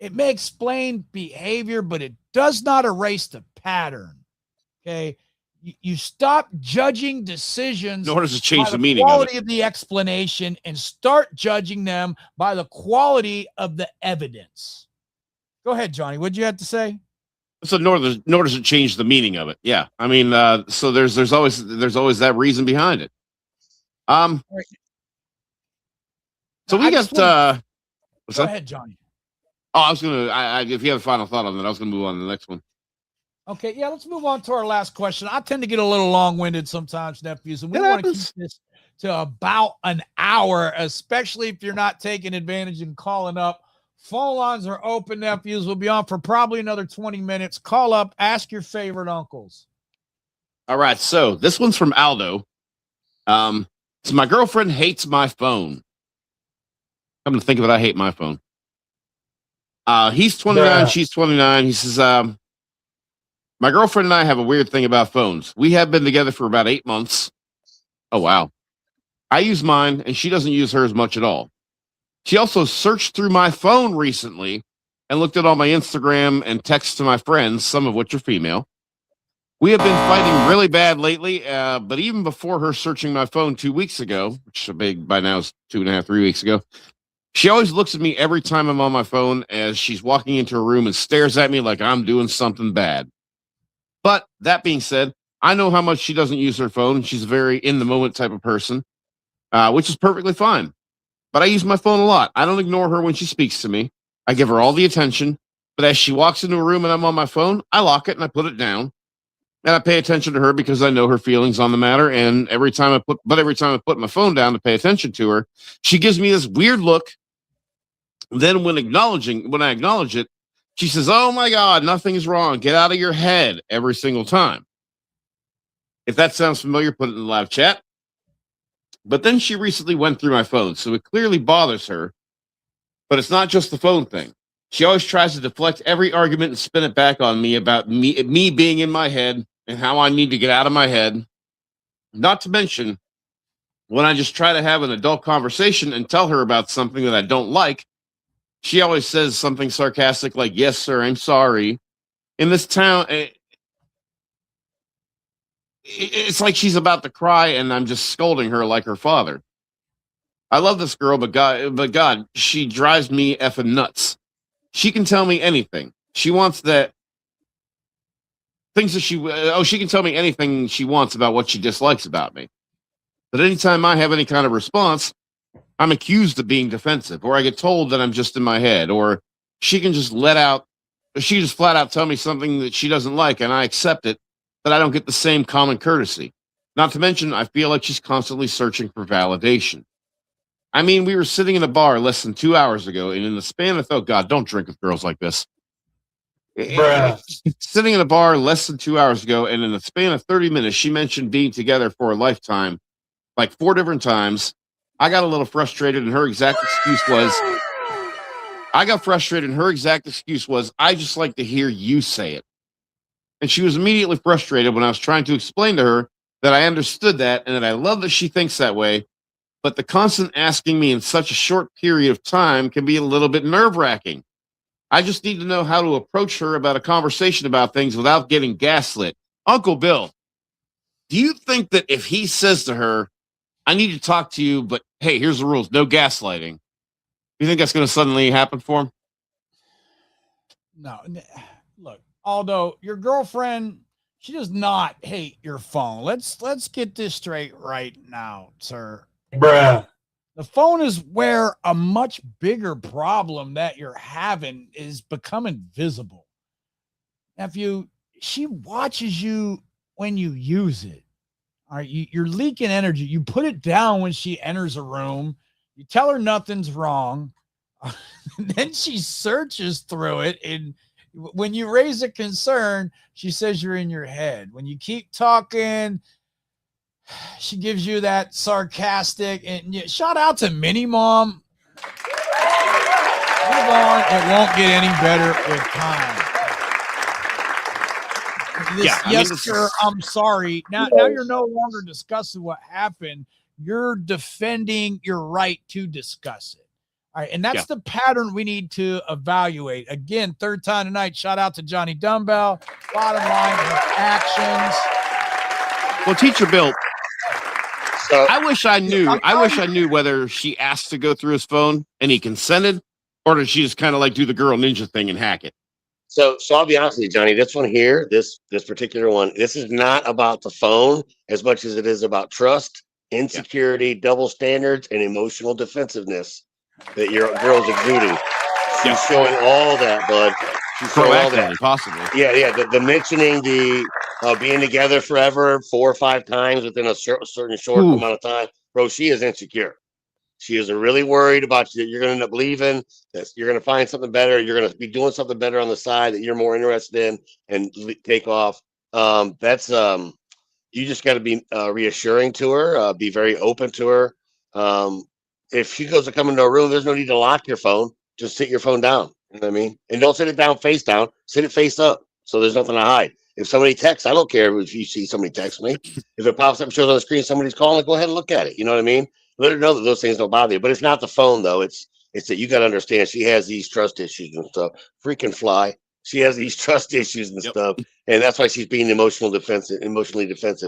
it may explain behavior, but it does not erase the pattern. Okay. You stop judging decisions nor does it change the meaning quality of the explanation and start judging them by the quality of the evidence. Go ahead, Johnny. What'd you have to say? So nor does it change the meaning of it. Yeah. I mean, so there's always that reason behind it. Right. So we got go ahead, Johnny. Oh, I was gonna if you have a final thought on that, I was gonna move on to the next one. Okay, yeah, let's move on to our last question. I tend to get a little long-winded sometimes, nephews, and we want to keep this to about an hour, especially if you're not taking advantage and calling up. Phone lines are open, nephews. We'll be on for probably another 20 minutes. Call up, ask your favorite uncles. All right, so this one's from Aldo. So my girlfriend hates my phone. Come to think of it, I hate my phone. He's 29, she's 29. He says, my girlfriend and I have a weird thing about phones. We have been together for about 8 months. Oh, wow. I use mine, and she doesn't use hers much at all. She also searched through my phone recently and looked at all my Instagram and texts to my friends, some of which are female. We have been fighting really bad lately, but even before her searching my phone 2 weeks ago, which by now is 2.5, 3 weeks ago, she always looks at me every time I'm on my phone as she's walking into a room and stares at me like I'm doing something bad. But that being said, I know how much she doesn't use her phone. She's a very in-the-moment type of person, which is perfectly fine. But I use my phone a lot. I don't ignore her when she speaks to me. I give her all the attention. But as she walks into a room and I'm on my phone, I lock it and I put it down. And I pay attention to her because I know her feelings on the matter. And every time I put my phone down to pay attention to her, she gives me this weird look. Then when I acknowledge it, she says, "Oh my God, nothing is wrong. Get out of your head," every single time. If that sounds familiar, put it in the live chat. But then she recently went through my phone, so it clearly bothers her. But it's not just the phone thing. She always tries to deflect every argument and spin it back on me about me being in my head and how I need to get out of my head. Not to mention, When I just try to have an adult conversation and tell her about something that I don't like, she always says something sarcastic like, "Yes, sir, I'm sorry." In this town, it's like she's about to cry and I'm just scolding her like her father. I love this girl, but God, she drives me effing nuts. She can tell me anything. She wants that things that she can tell me anything she wants about what she dislikes about me. But anytime I have any kind of response, I'm accused of being defensive, or I get told that I'm just in my head, or she can just she just flat out tell me something that she doesn't like, and I accept it, but I don't get the same common courtesy. Not to mention, I feel like she's constantly searching for validation. I mean, we were sitting in a bar less than 2 hours ago, and in the span of, oh God, don't drink with girls like this. Bruh. Sitting in a bar less than 2 hours ago, and in the span of 30 minutes, she mentioned being together for a lifetime, like 4 different times. I got a little frustrated, and her exact excuse was, I just like to hear you say it. And she was immediately frustrated when I was trying to explain to her that I understood that and that I love that she thinks that way. But the constant asking me in such a short period of time can be a little bit nerve wracking. I just need to know how to approach her about a conversation about things without getting gaslit. Uncle Bill, do you think that if he says to her, I need to talk to you, but hey, here's the rules, no gaslighting, you think that's going to suddenly happen for him? No, look, although your girlfriend, she does not hate your phone. Let's get this straight right now, sir. Bruh. The phone is where a much bigger problem that you're having is becoming visible. Nephew, she watches you when you use it. All right, you're leaking energy. You put it down when she enters a room. You tell her nothing's wrong. Then she searches through it. And when you raise a concern, she says you're in your head. When you keep talking, she gives you that sarcastic. And shout out to Mini Mom. Move on. It won't get any better with time. Sir, I'm sorry. Now you're no longer discussing what happened. You're defending your right to discuss it. All right. And that's the pattern we need to evaluate. Again, third time tonight, shout out to JohnnyDumbbell. Bottom line, her actions. Well, Teacher Bill, So I wish I knew whether she asked to go through his phone and he consented, or did she just kind of like do the girl ninja thing and hack it? So I'll be honest with you, Johnny. This one here, this particular one, this is not about the phone as much as it is about trust, insecurity, double standards, and emotional defensiveness that your girl's exuding. She's showing all that, bud. She's showing all that. Possibly. Yeah. The mentioning the being together forever 4 or 5 times within a certain short amount of time, bro. She is insecure. She is really worried about you. You're going to end up leaving. That you're going to find something better. You're going to be doing something better on the side that you're more interested in and take off. You just got to be reassuring to her. Be very open to her. If she goes to come into a room, there's no need to lock your phone. Just sit your phone down. You know what I mean? And don't sit it down face down. Sit it face up. So there's nothing to hide. If somebody texts, I don't care if you see somebody text me. If it pops up and shows on the screen somebody's calling, go ahead and look at it. You know what I mean? Let her know that those things don't bother you. But it's not the phone, though. It's that you got to understand she has these trust issues and stuff. Freaking fly. She has these trust issues and stuff. And that's why she's being emotionally defensive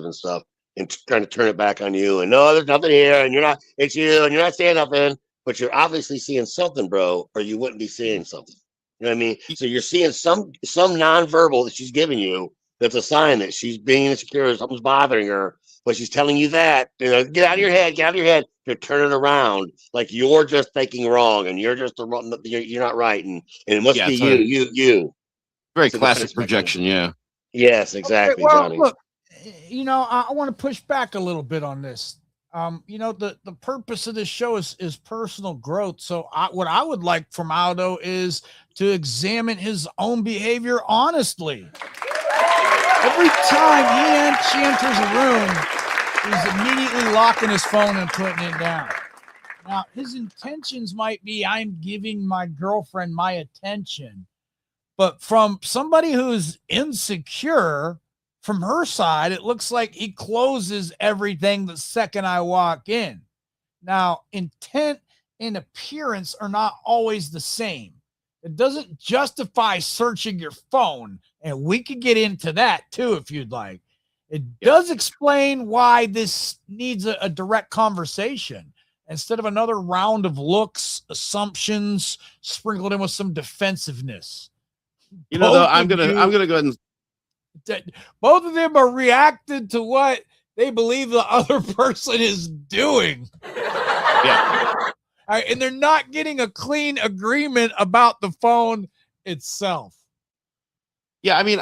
and stuff. And trying to turn it back on you. And no, there's nothing here. And it's you. And you're not saying nothing. But you're obviously seeing something, bro, or you wouldn't be seeing something. You know what I mean? So you're seeing some nonverbal that she's giving you that's a sign that she's being insecure, something's bothering her, but she's telling you that, get out of your head, to turn it around, like you're just thinking wrong and you're just you're not right, and it must be you. Very classic projection, yeah. Yes, exactly, well, Johnny. Look, I want to push back a little bit on this. The purpose of this show is personal growth. So what I would like from Aldo is to examine his own behavior honestly. Every time she enters a room, he's immediately locking his phone and putting it down. Now, his intentions might be, I'm giving my girlfriend my attention. But from somebody who's insecure, from her side, it looks like he closes everything the second I walk in. Now, intent and appearance are not always the same. It doesn't justify searching your phone, and we could get into that too if you'd like. It does explain why this needs a direct conversation instead of another round of looks, assumptions, sprinkled in with some defensiveness. You know, though, I'm gonna go ahead and both of them are reacting to what they believe the other person is doing. yeah. All right, and they're not getting a clean agreement about the phone itself. Yeah, I mean,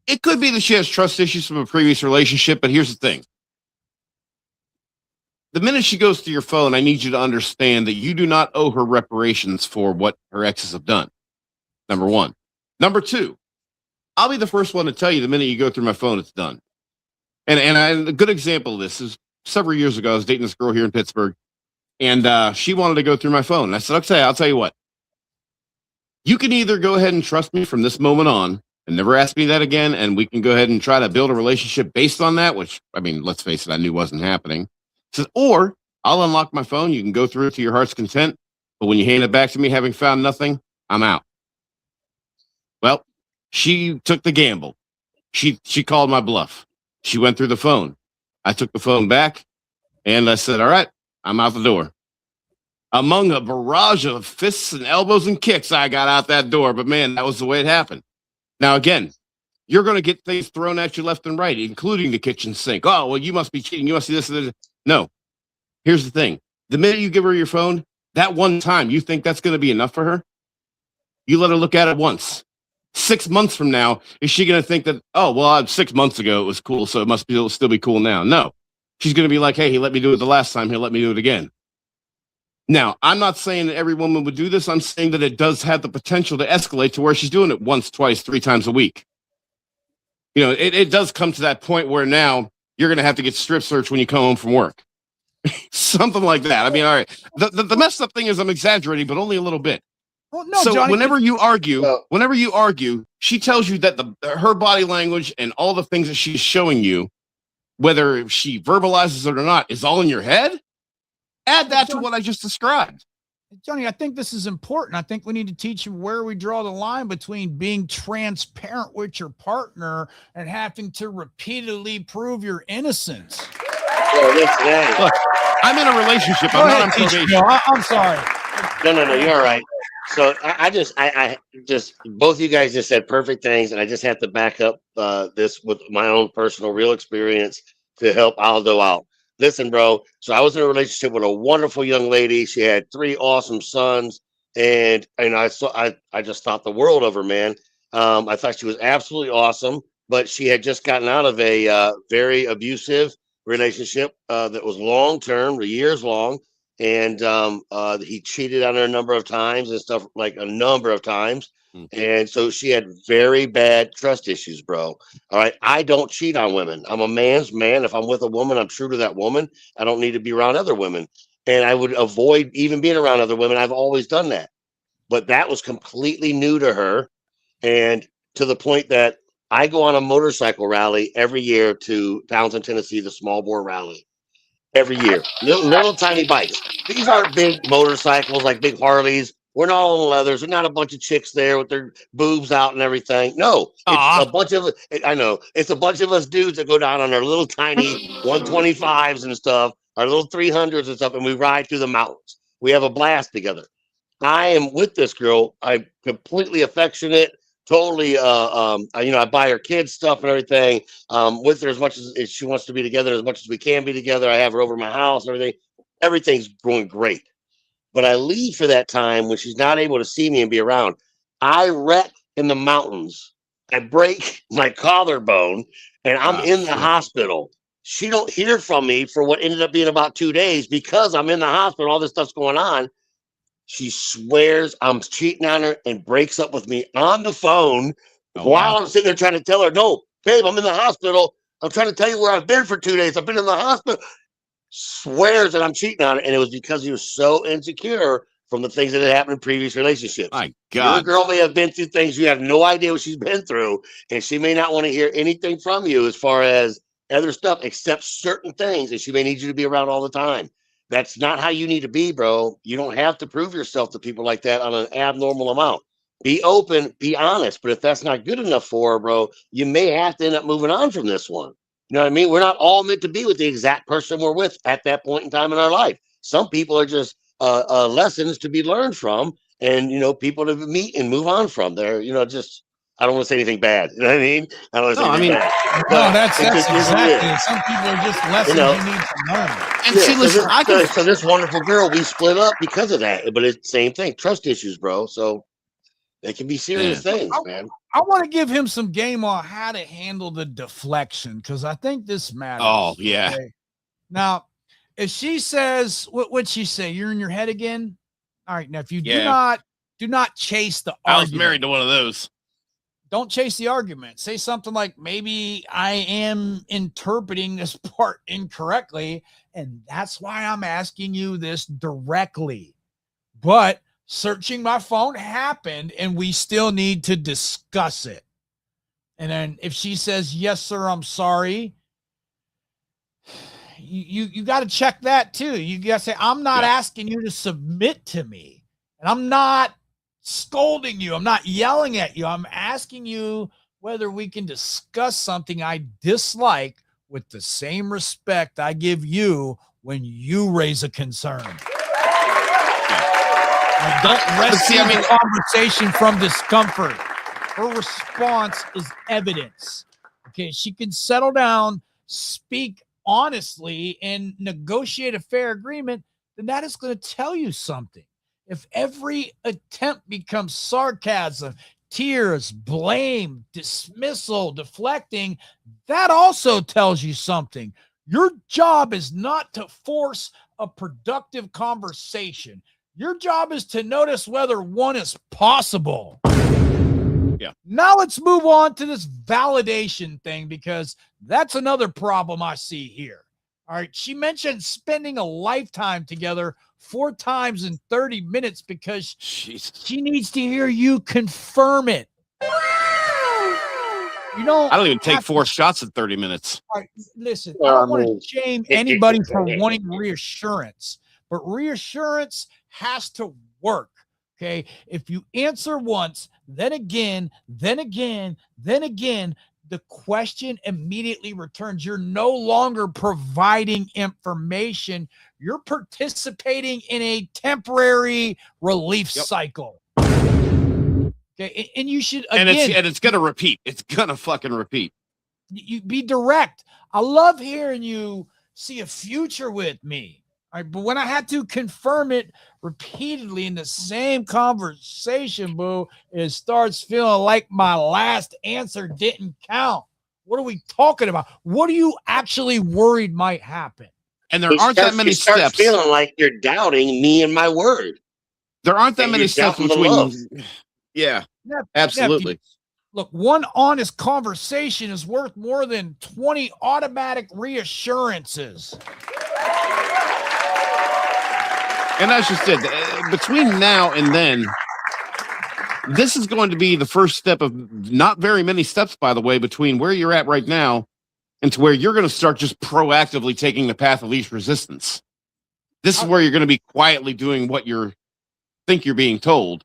it could be that she has trust issues from a previous relationship, but here's the thing. The minute she goes to your phone, I need you to understand that you do not owe her reparations for what her exes have done. Number one. Number two, I'll be the first one to tell you the minute you go through my phone, it's done. And a good example of this is several years ago, I was dating this girl here in Pittsburgh, and she wanted to go through my phone. And I said, okay, I'll tell you what. You can either go ahead and trust me from this moment on and never ask me that again, and we can go ahead and try to build a relationship based on that, which, I mean, let's face it, I knew wasn't happening. Says, or I'll unlock my phone. You can go through it to your heart's content. But when you hand it back to me, having found nothing, I'm out. Well, she took the gamble. She called my bluff. She went through the phone. I took the phone back and I said, all right, I'm out the door. Among a barrage of fists and elbows and kicks, I got out that door. But man, that was the way it happened. Now, again, you're going to get things thrown at you left and right, including the kitchen sink. Oh, well, you must be cheating. You must do this and this. No. Here's the thing. The minute you give her your phone, that one time, you think that's going to be enough for her? You let her look at it once. 6 months from now, is she going to think that, oh, well, 6 months ago it was cool, so it must be, it'll still be cool now? No. She's going to be like, hey, he let me do it the last time. He'll let me do it again. Now, I'm not saying that every woman would do this. I'm saying that it does have the potential to escalate to where she's doing it once, twice, 3 times a week. You know, it does come to that point where now you're going to have to get strip searched when you come home from work. Something like that. I mean, all right. The messed up thing is I'm exaggerating, but only a little bit. Well, no, So Johnny, whenever you argue, she tells you that her body language and all the things that she's showing you, whether she verbalizes it or not, is all in your head. Add that to what I just described. Johnny, I think this is important. I think we need to teach you where we draw the line between being transparent with your partner and having to repeatedly prove your innocence. Look, I'm in a relationship. I'm not on probation. No, I'm sorry. No, you're all right. So I just both of you guys just said perfect things, and I just have to back up this with my own personal real experience to help Aldo out. Listen, bro. So I was in a relationship with a wonderful young lady. She had 3 awesome sons, and I just thought the world of her, man. I thought she was absolutely awesome, but she had just gotten out of a very abusive relationship that was long term, years long, and he cheated on her a number of times and stuff, like a number of times. And so she had very bad trust issues, bro. All right. I don't cheat on women. I'm a man's man. If I'm with a woman, I'm true to that woman. I don't need to be around other women. And I would avoid even being around other women. I've always done that. But that was completely new to her. And to the point that I go on a motorcycle rally every year to Townsend, Tennessee, the small bore rally. Every year. Little tiny bikes. These aren't big motorcycles like big Harleys. We're not all in leathers. There's not a bunch of chicks there with their boobs out and everything. No, it's a bunch of, I know, it's a bunch of us dudes that go down on our little tiny 125s and stuff, our little 300s and stuff, and we ride through the mountains. We have a blast together. I am with this girl. I'm completely affectionate, totally, I buy her kids stuff and everything, with her as much as she wants to be together, as much as we can be together. I have her over my house and everything. Everything's going great. But I leave for that time when she's not able to see me and be around. I wreck in the mountains. I break my collarbone, and I'm in the hospital. She don't hear from me for what ended up being about 2 days because I'm in the hospital. All this stuff's going on. She swears I'm cheating on her and breaks up with me on the phone while I'm sitting there trying to tell her, no, babe, I'm in the hospital. I'm trying to tell you where I've been for 2 days. I've been in the hospital. Swears that I'm cheating on her, and it was because he was so insecure from the things that had happened in previous relationships. My Your God. girl may have been through things you have no idea what she's been through, and she may not want to hear anything from you as far as other stuff except certain things, and she may need you to be around all the time. That's not how you need to be, bro. You don't have to prove yourself to people like that on an abnormal amount. Be open, be honest. But if that's not good enough for her, bro, you may have to end up moving on from this one. You know what I mean? We're not all meant to be with the exact person we're with at that point in time in our life. Some people are just lessons to be learned from, and people to meet and move on from. They're just, I don't want to say anything bad. You know what I mean? I don't want to say anything bad. No, that's exactly it. Some people are just lessons you need to learn. And see, listen, so this wonderful girl, we split up because of that. But it's the same thing, trust issues, bro. So they can be serious things, man. I want to give him some game on how to handle the deflection, because I think this matters. Oh, yeah. Okay? Now, if she says, what'd she say? You're in your head again? All right. Now, if you do not chase the argument. I was married to one of those. Don't chase the argument. Say something like, maybe I am interpreting this part incorrectly, and that's why I'm asking you this directly. But searching my phone happened, and we still need to discuss it. And then if she says, yes, sir, I'm sorry, you got to check that too. You got to say, I'm not asking you to submit to me, and I'm not scolding you. I'm not yelling at you. I'm asking you whether we can discuss something I dislike with the same respect I give you when you raise a concern. Don't rescue the conversation from discomfort. Her response is evidence. Okay, she can settle down, speak honestly, and negotiate a fair agreement, then that is going to tell you something. If every attempt becomes sarcasm, tears, blame, dismissal, deflecting, that also tells you something. Your job is not to force a productive conversation. Your job is to notice whether one is possible. Yeah. Now let's move on to this validation thing, because that's another problem I see here. All right. She mentioned spending a lifetime together 4 times in 30 minutes because she needs to hear you confirm it. You know, I don't even take 4 shots in 30 minutes. All right, listen, I don't want to shame anybody for wanting reassurance, but reassurance has to work. Okay. If you answer once, then again, then again, then again, the question immediately returns. You're no longer providing information. You're participating in a temporary relief cycle. Okay. And you should, again, and it's going to repeat. It's going to fucking repeat. You be direct. I love hearing you see a future with me. All right, but when I had to confirm it repeatedly in the same conversation, boo, it starts feeling like my last answer didn't count. What are we talking about? What are you actually worried might happen? And there aren't that many steps. You start feeling like you're doubting me and my word. There aren't that many steps between. Yeah, absolutely. Look, one honest conversation is worth more than 20 automatic reassurances. And that's just it. Between now and then, this is going to be the first step of not very many steps, by the way, between where you're at right now and to where you're going to start just proactively taking the path of least resistance. This is where you're going to be quietly doing what you think you're being told.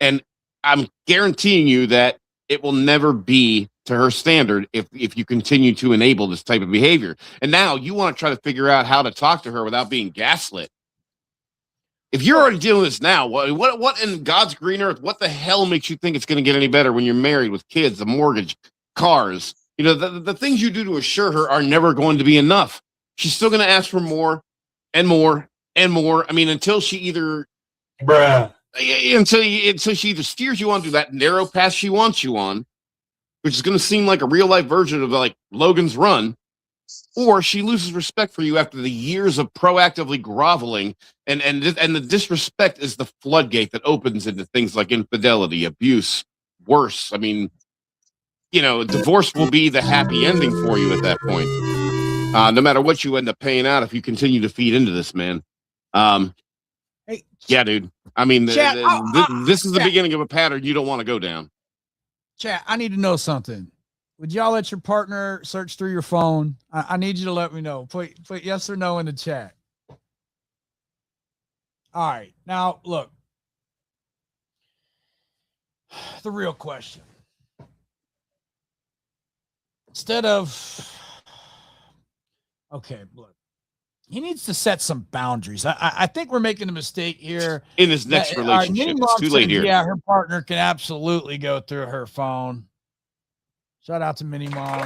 And I'm guaranteeing you that it will never be to her standard if you continue to enable this type of behavior. And now you want to try to figure out how to talk to her without being gaslit. If you're already dealing with this now, what in God's green earth, what the hell makes you think it's going to get any better when you're married with kids, a mortgage, cars? You know, the things you do to assure her are never going to be enough. She's still going to ask for more and more and more. I mean, until she either... Until she either steers you onto that narrow path she wants you on, which is going to seem like a real life version of like Logan's Run, or she loses respect for you after the years of proactively groveling, and the disrespect is the floodgate that opens into things like infidelity, abuse, worse. I mean, you know, divorce will be the happy ending for you at that point. No matter what you end up paying out if you continue to feed into this, man. Hey, yeah, dude. I mean, Chat, this is the Chat. beginning of a pattern you don't want to go down. Chat, I need to know something. Would y'all let your partner search through your phone? I need you to let me know. Put yes or no in the chat. All right. Now, look. The real question. Instead of, okay, look. He needs to set some boundaries. I think we're making a mistake here. In his next relationship. It's too late here. Yeah, her partner can absolutely go through her phone. Shout out to Minnie Mom.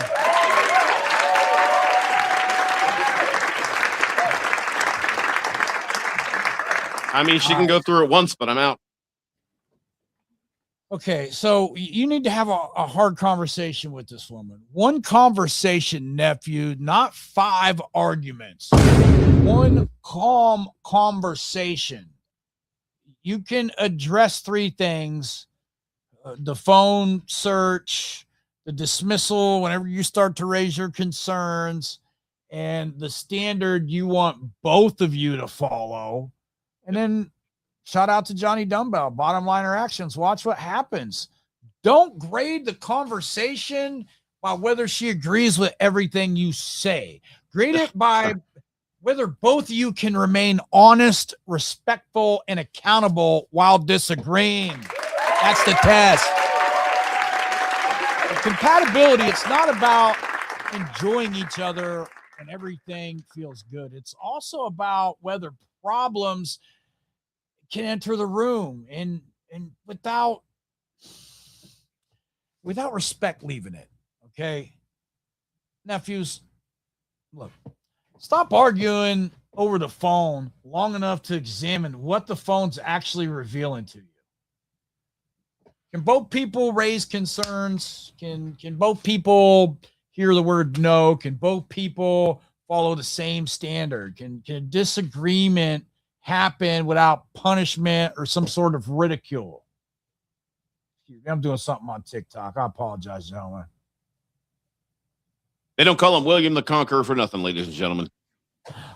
I mean, she can go through it once, but I'm out. Okay, so you need to have a hard conversation with this woman. One conversation, nephew, not 5 arguments. One calm conversation. You can address 3 things. The phone search, the dismissal whenever you start to raise your concerns, and the standard you want both of you to follow. And then shout out to JohnnyDumbbell, bottom line actions. Watch what happens. Don't grade the conversation by whether she agrees with everything you say. Grade it by whether both of you can remain honest, respectful, and accountable while disagreeing. That's the test. Compatibility, it's not about enjoying each other and everything feels good. It's also about whether problems can enter the room and without respect leaving it. Okay. Nephews, look, stop arguing over the phone long enough to examine what the phone's actually revealing to you. Can both people raise concerns? Can both people hear the word no? Can both people follow the same standard? Can disagreement happen without punishment or some sort of ridicule? I'm doing something on TikTok. I apologize, gentlemen. They don't call him William the Conqueror for nothing, ladies and gentlemen.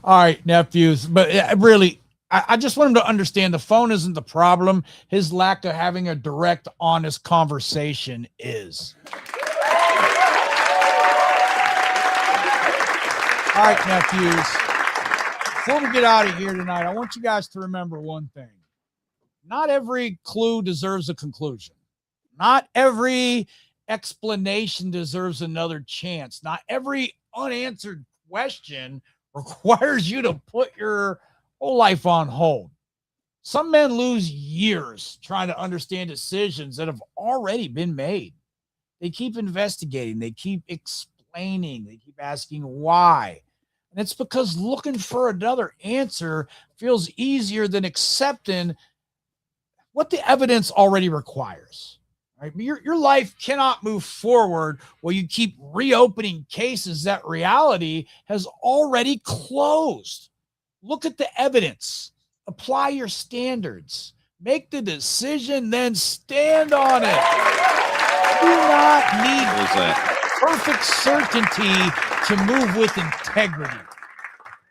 All right, nephews. But really, I just want him to understand the phone isn't the problem. His lack of having a direct, honest conversation is. All right, nephews. Before we get out of here tonight, I want you guys to remember one thing. Not every clue deserves a conclusion. Not every explanation deserves another chance. Not every unanswered question requires you to put your whole life on hold. Some men lose years trying to understand decisions that have already been made. They keep investigating. They keep explaining. They keep asking why. And it's because looking for another answer feels easier than accepting what the evidence already requires. Right? Your life cannot move forward while you keep reopening cases that reality has already closed. Look at the evidence. Apply your standards. Make the decision, then stand on it. You do not need perfect certainty to move with integrity.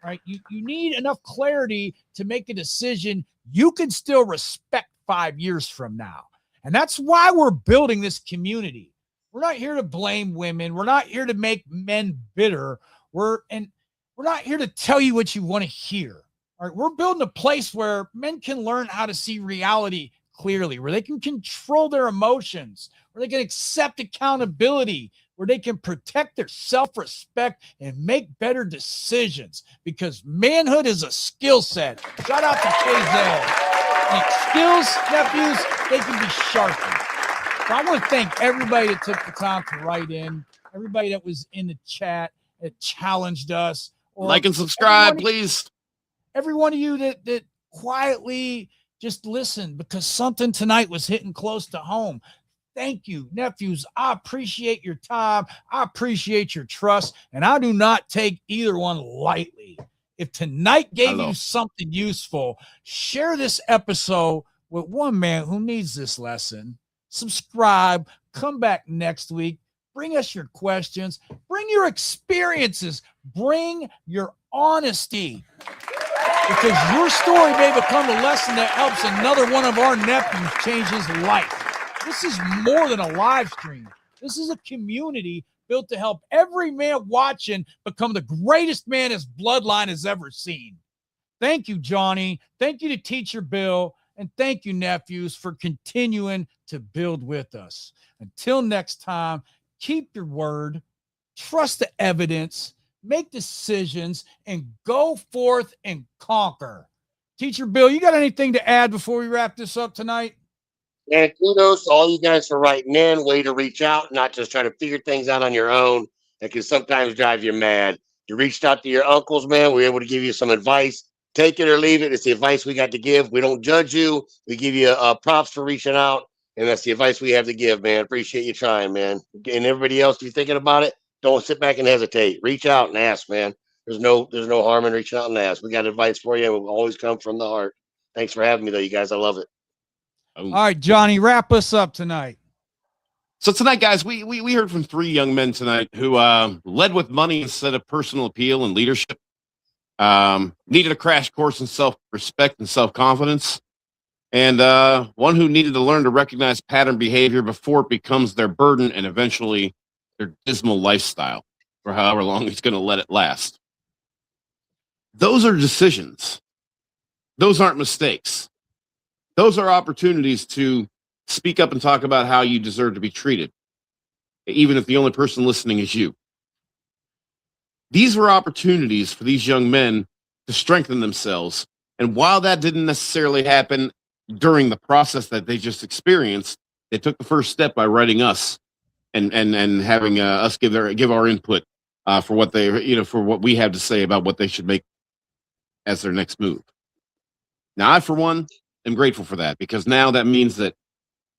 Right? You need enough clarity to make a decision you can still respect 5 years from now. And that's why we're building this community. We're not here to blame women. We're not here to make men bitter. We're not here to tell you what you want to hear. All right, we're building a place where men can learn how to see reality clearly, where they can control their emotions, where they can accept accountability, where they can protect their self-respect and make better decisions, because manhood is a skill set. Shout out to KZ. And skills, nephews, they can be sharpened. So I want to thank everybody that took the time to write in, everybody that was in the chat that challenged us. Like and subscribe, please. Every one of you that quietly just listened because something tonight was hitting close to home. Thank you, nephews. I appreciate your time. I appreciate your trust. And I do not take either one lightly. If tonight gave you something useful, share this episode with one man who needs this lesson. Subscribe. Come back next week. Bring us your questions. Bring your experiences. Bring your honesty. because your story may become the lesson that helps another one of our nephews change his life. This is more than a live stream. This is a community built to help every man watching become the greatest man his bloodline has ever seen. Thank you, Johnny. Thank you to Teacher Bill. And thank you, nephews, for continuing to build with us. Until next time, keep your word, trust the evidence, make decisions, and go forth and conquer. Teacher Bill, you got anything to add before we wrap this up tonight? And kudos to all you guys for writing in. Way to reach out, not just try to figure things out on your own. That can sometimes drive you mad. You reached out to your uncles, man. We were able to give you some advice. Take it or leave it. It's the advice we got to give. We don't judge you. We give you props for reaching out. And that's the advice we have to give, man. Appreciate you trying, man. And everybody else, if you're thinking about it, don't sit back and hesitate. Reach out and ask, man. There's no harm in reaching out and ask. We got advice for you. It will always come from the heart. Thanks for having me, though, you guys. I love it. All right, Johnny, wrap us up tonight. So tonight, guys, we heard from 3 young men tonight who led with money instead of personal appeal and leadership. Needed a crash course in self-respect and self-confidence. And one who needed to learn to recognize pattern behavior before it becomes their burden and eventually their dismal lifestyle for however long he's going to let it last. Those are decisions. Those aren't mistakes. Those are opportunities to speak up and talk about how you deserve to be treated, even if the only person listening is you. These were opportunities for these young men to strengthen themselves. And while that didn't necessarily happen during the process that they just experienced, they took the first step by writing us and having us give our input for what they, for what we have to say about what they should make as their next move. Now, I, for one, am grateful for that, because now that means that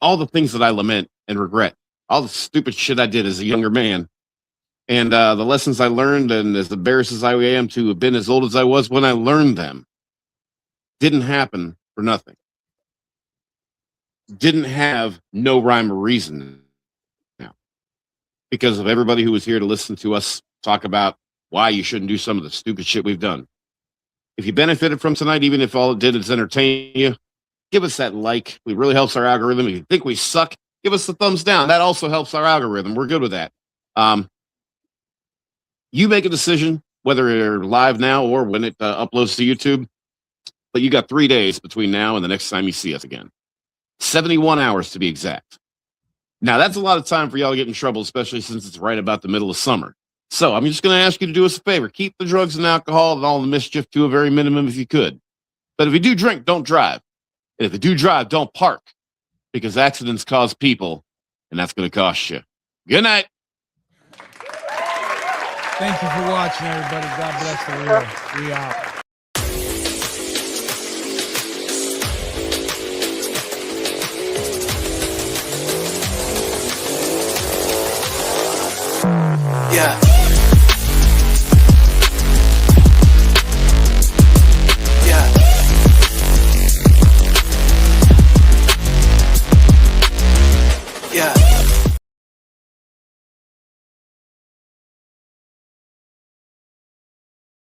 all the things that I lament and regret, all the stupid shit I did as a younger man, and the lessons I learned, and as embarrassed as I am to have been as old as I was when I learned them, didn't happen for nothing. Didn't have no rhyme or reason now, because of everybody who was here to listen to us talk about why you shouldn't do some of the stupid shit we've done. If you benefited from tonight, even if all it did is entertain you, give us that like. It really helps our algorithm. If you think we suck, give us the thumbs down. That also helps our algorithm. We're good with that. You make a decision, whether you're live now or when it uploads to YouTube, but you got 3 days between now and the next time you see us again. 71 hours to be exact. Now, that's a lot of time for y'all to get in trouble, especially since it's right about the middle of summer. So I'm just going to ask you to do us a favor. Keep the drugs and alcohol and all the mischief to a very minimum if you could. But if you do drink, don't drive. And if you do drive, don't park, because accidents cause people, and that's going to cost you. Good night. Thank you for watching, everybody. God bless the world. We out.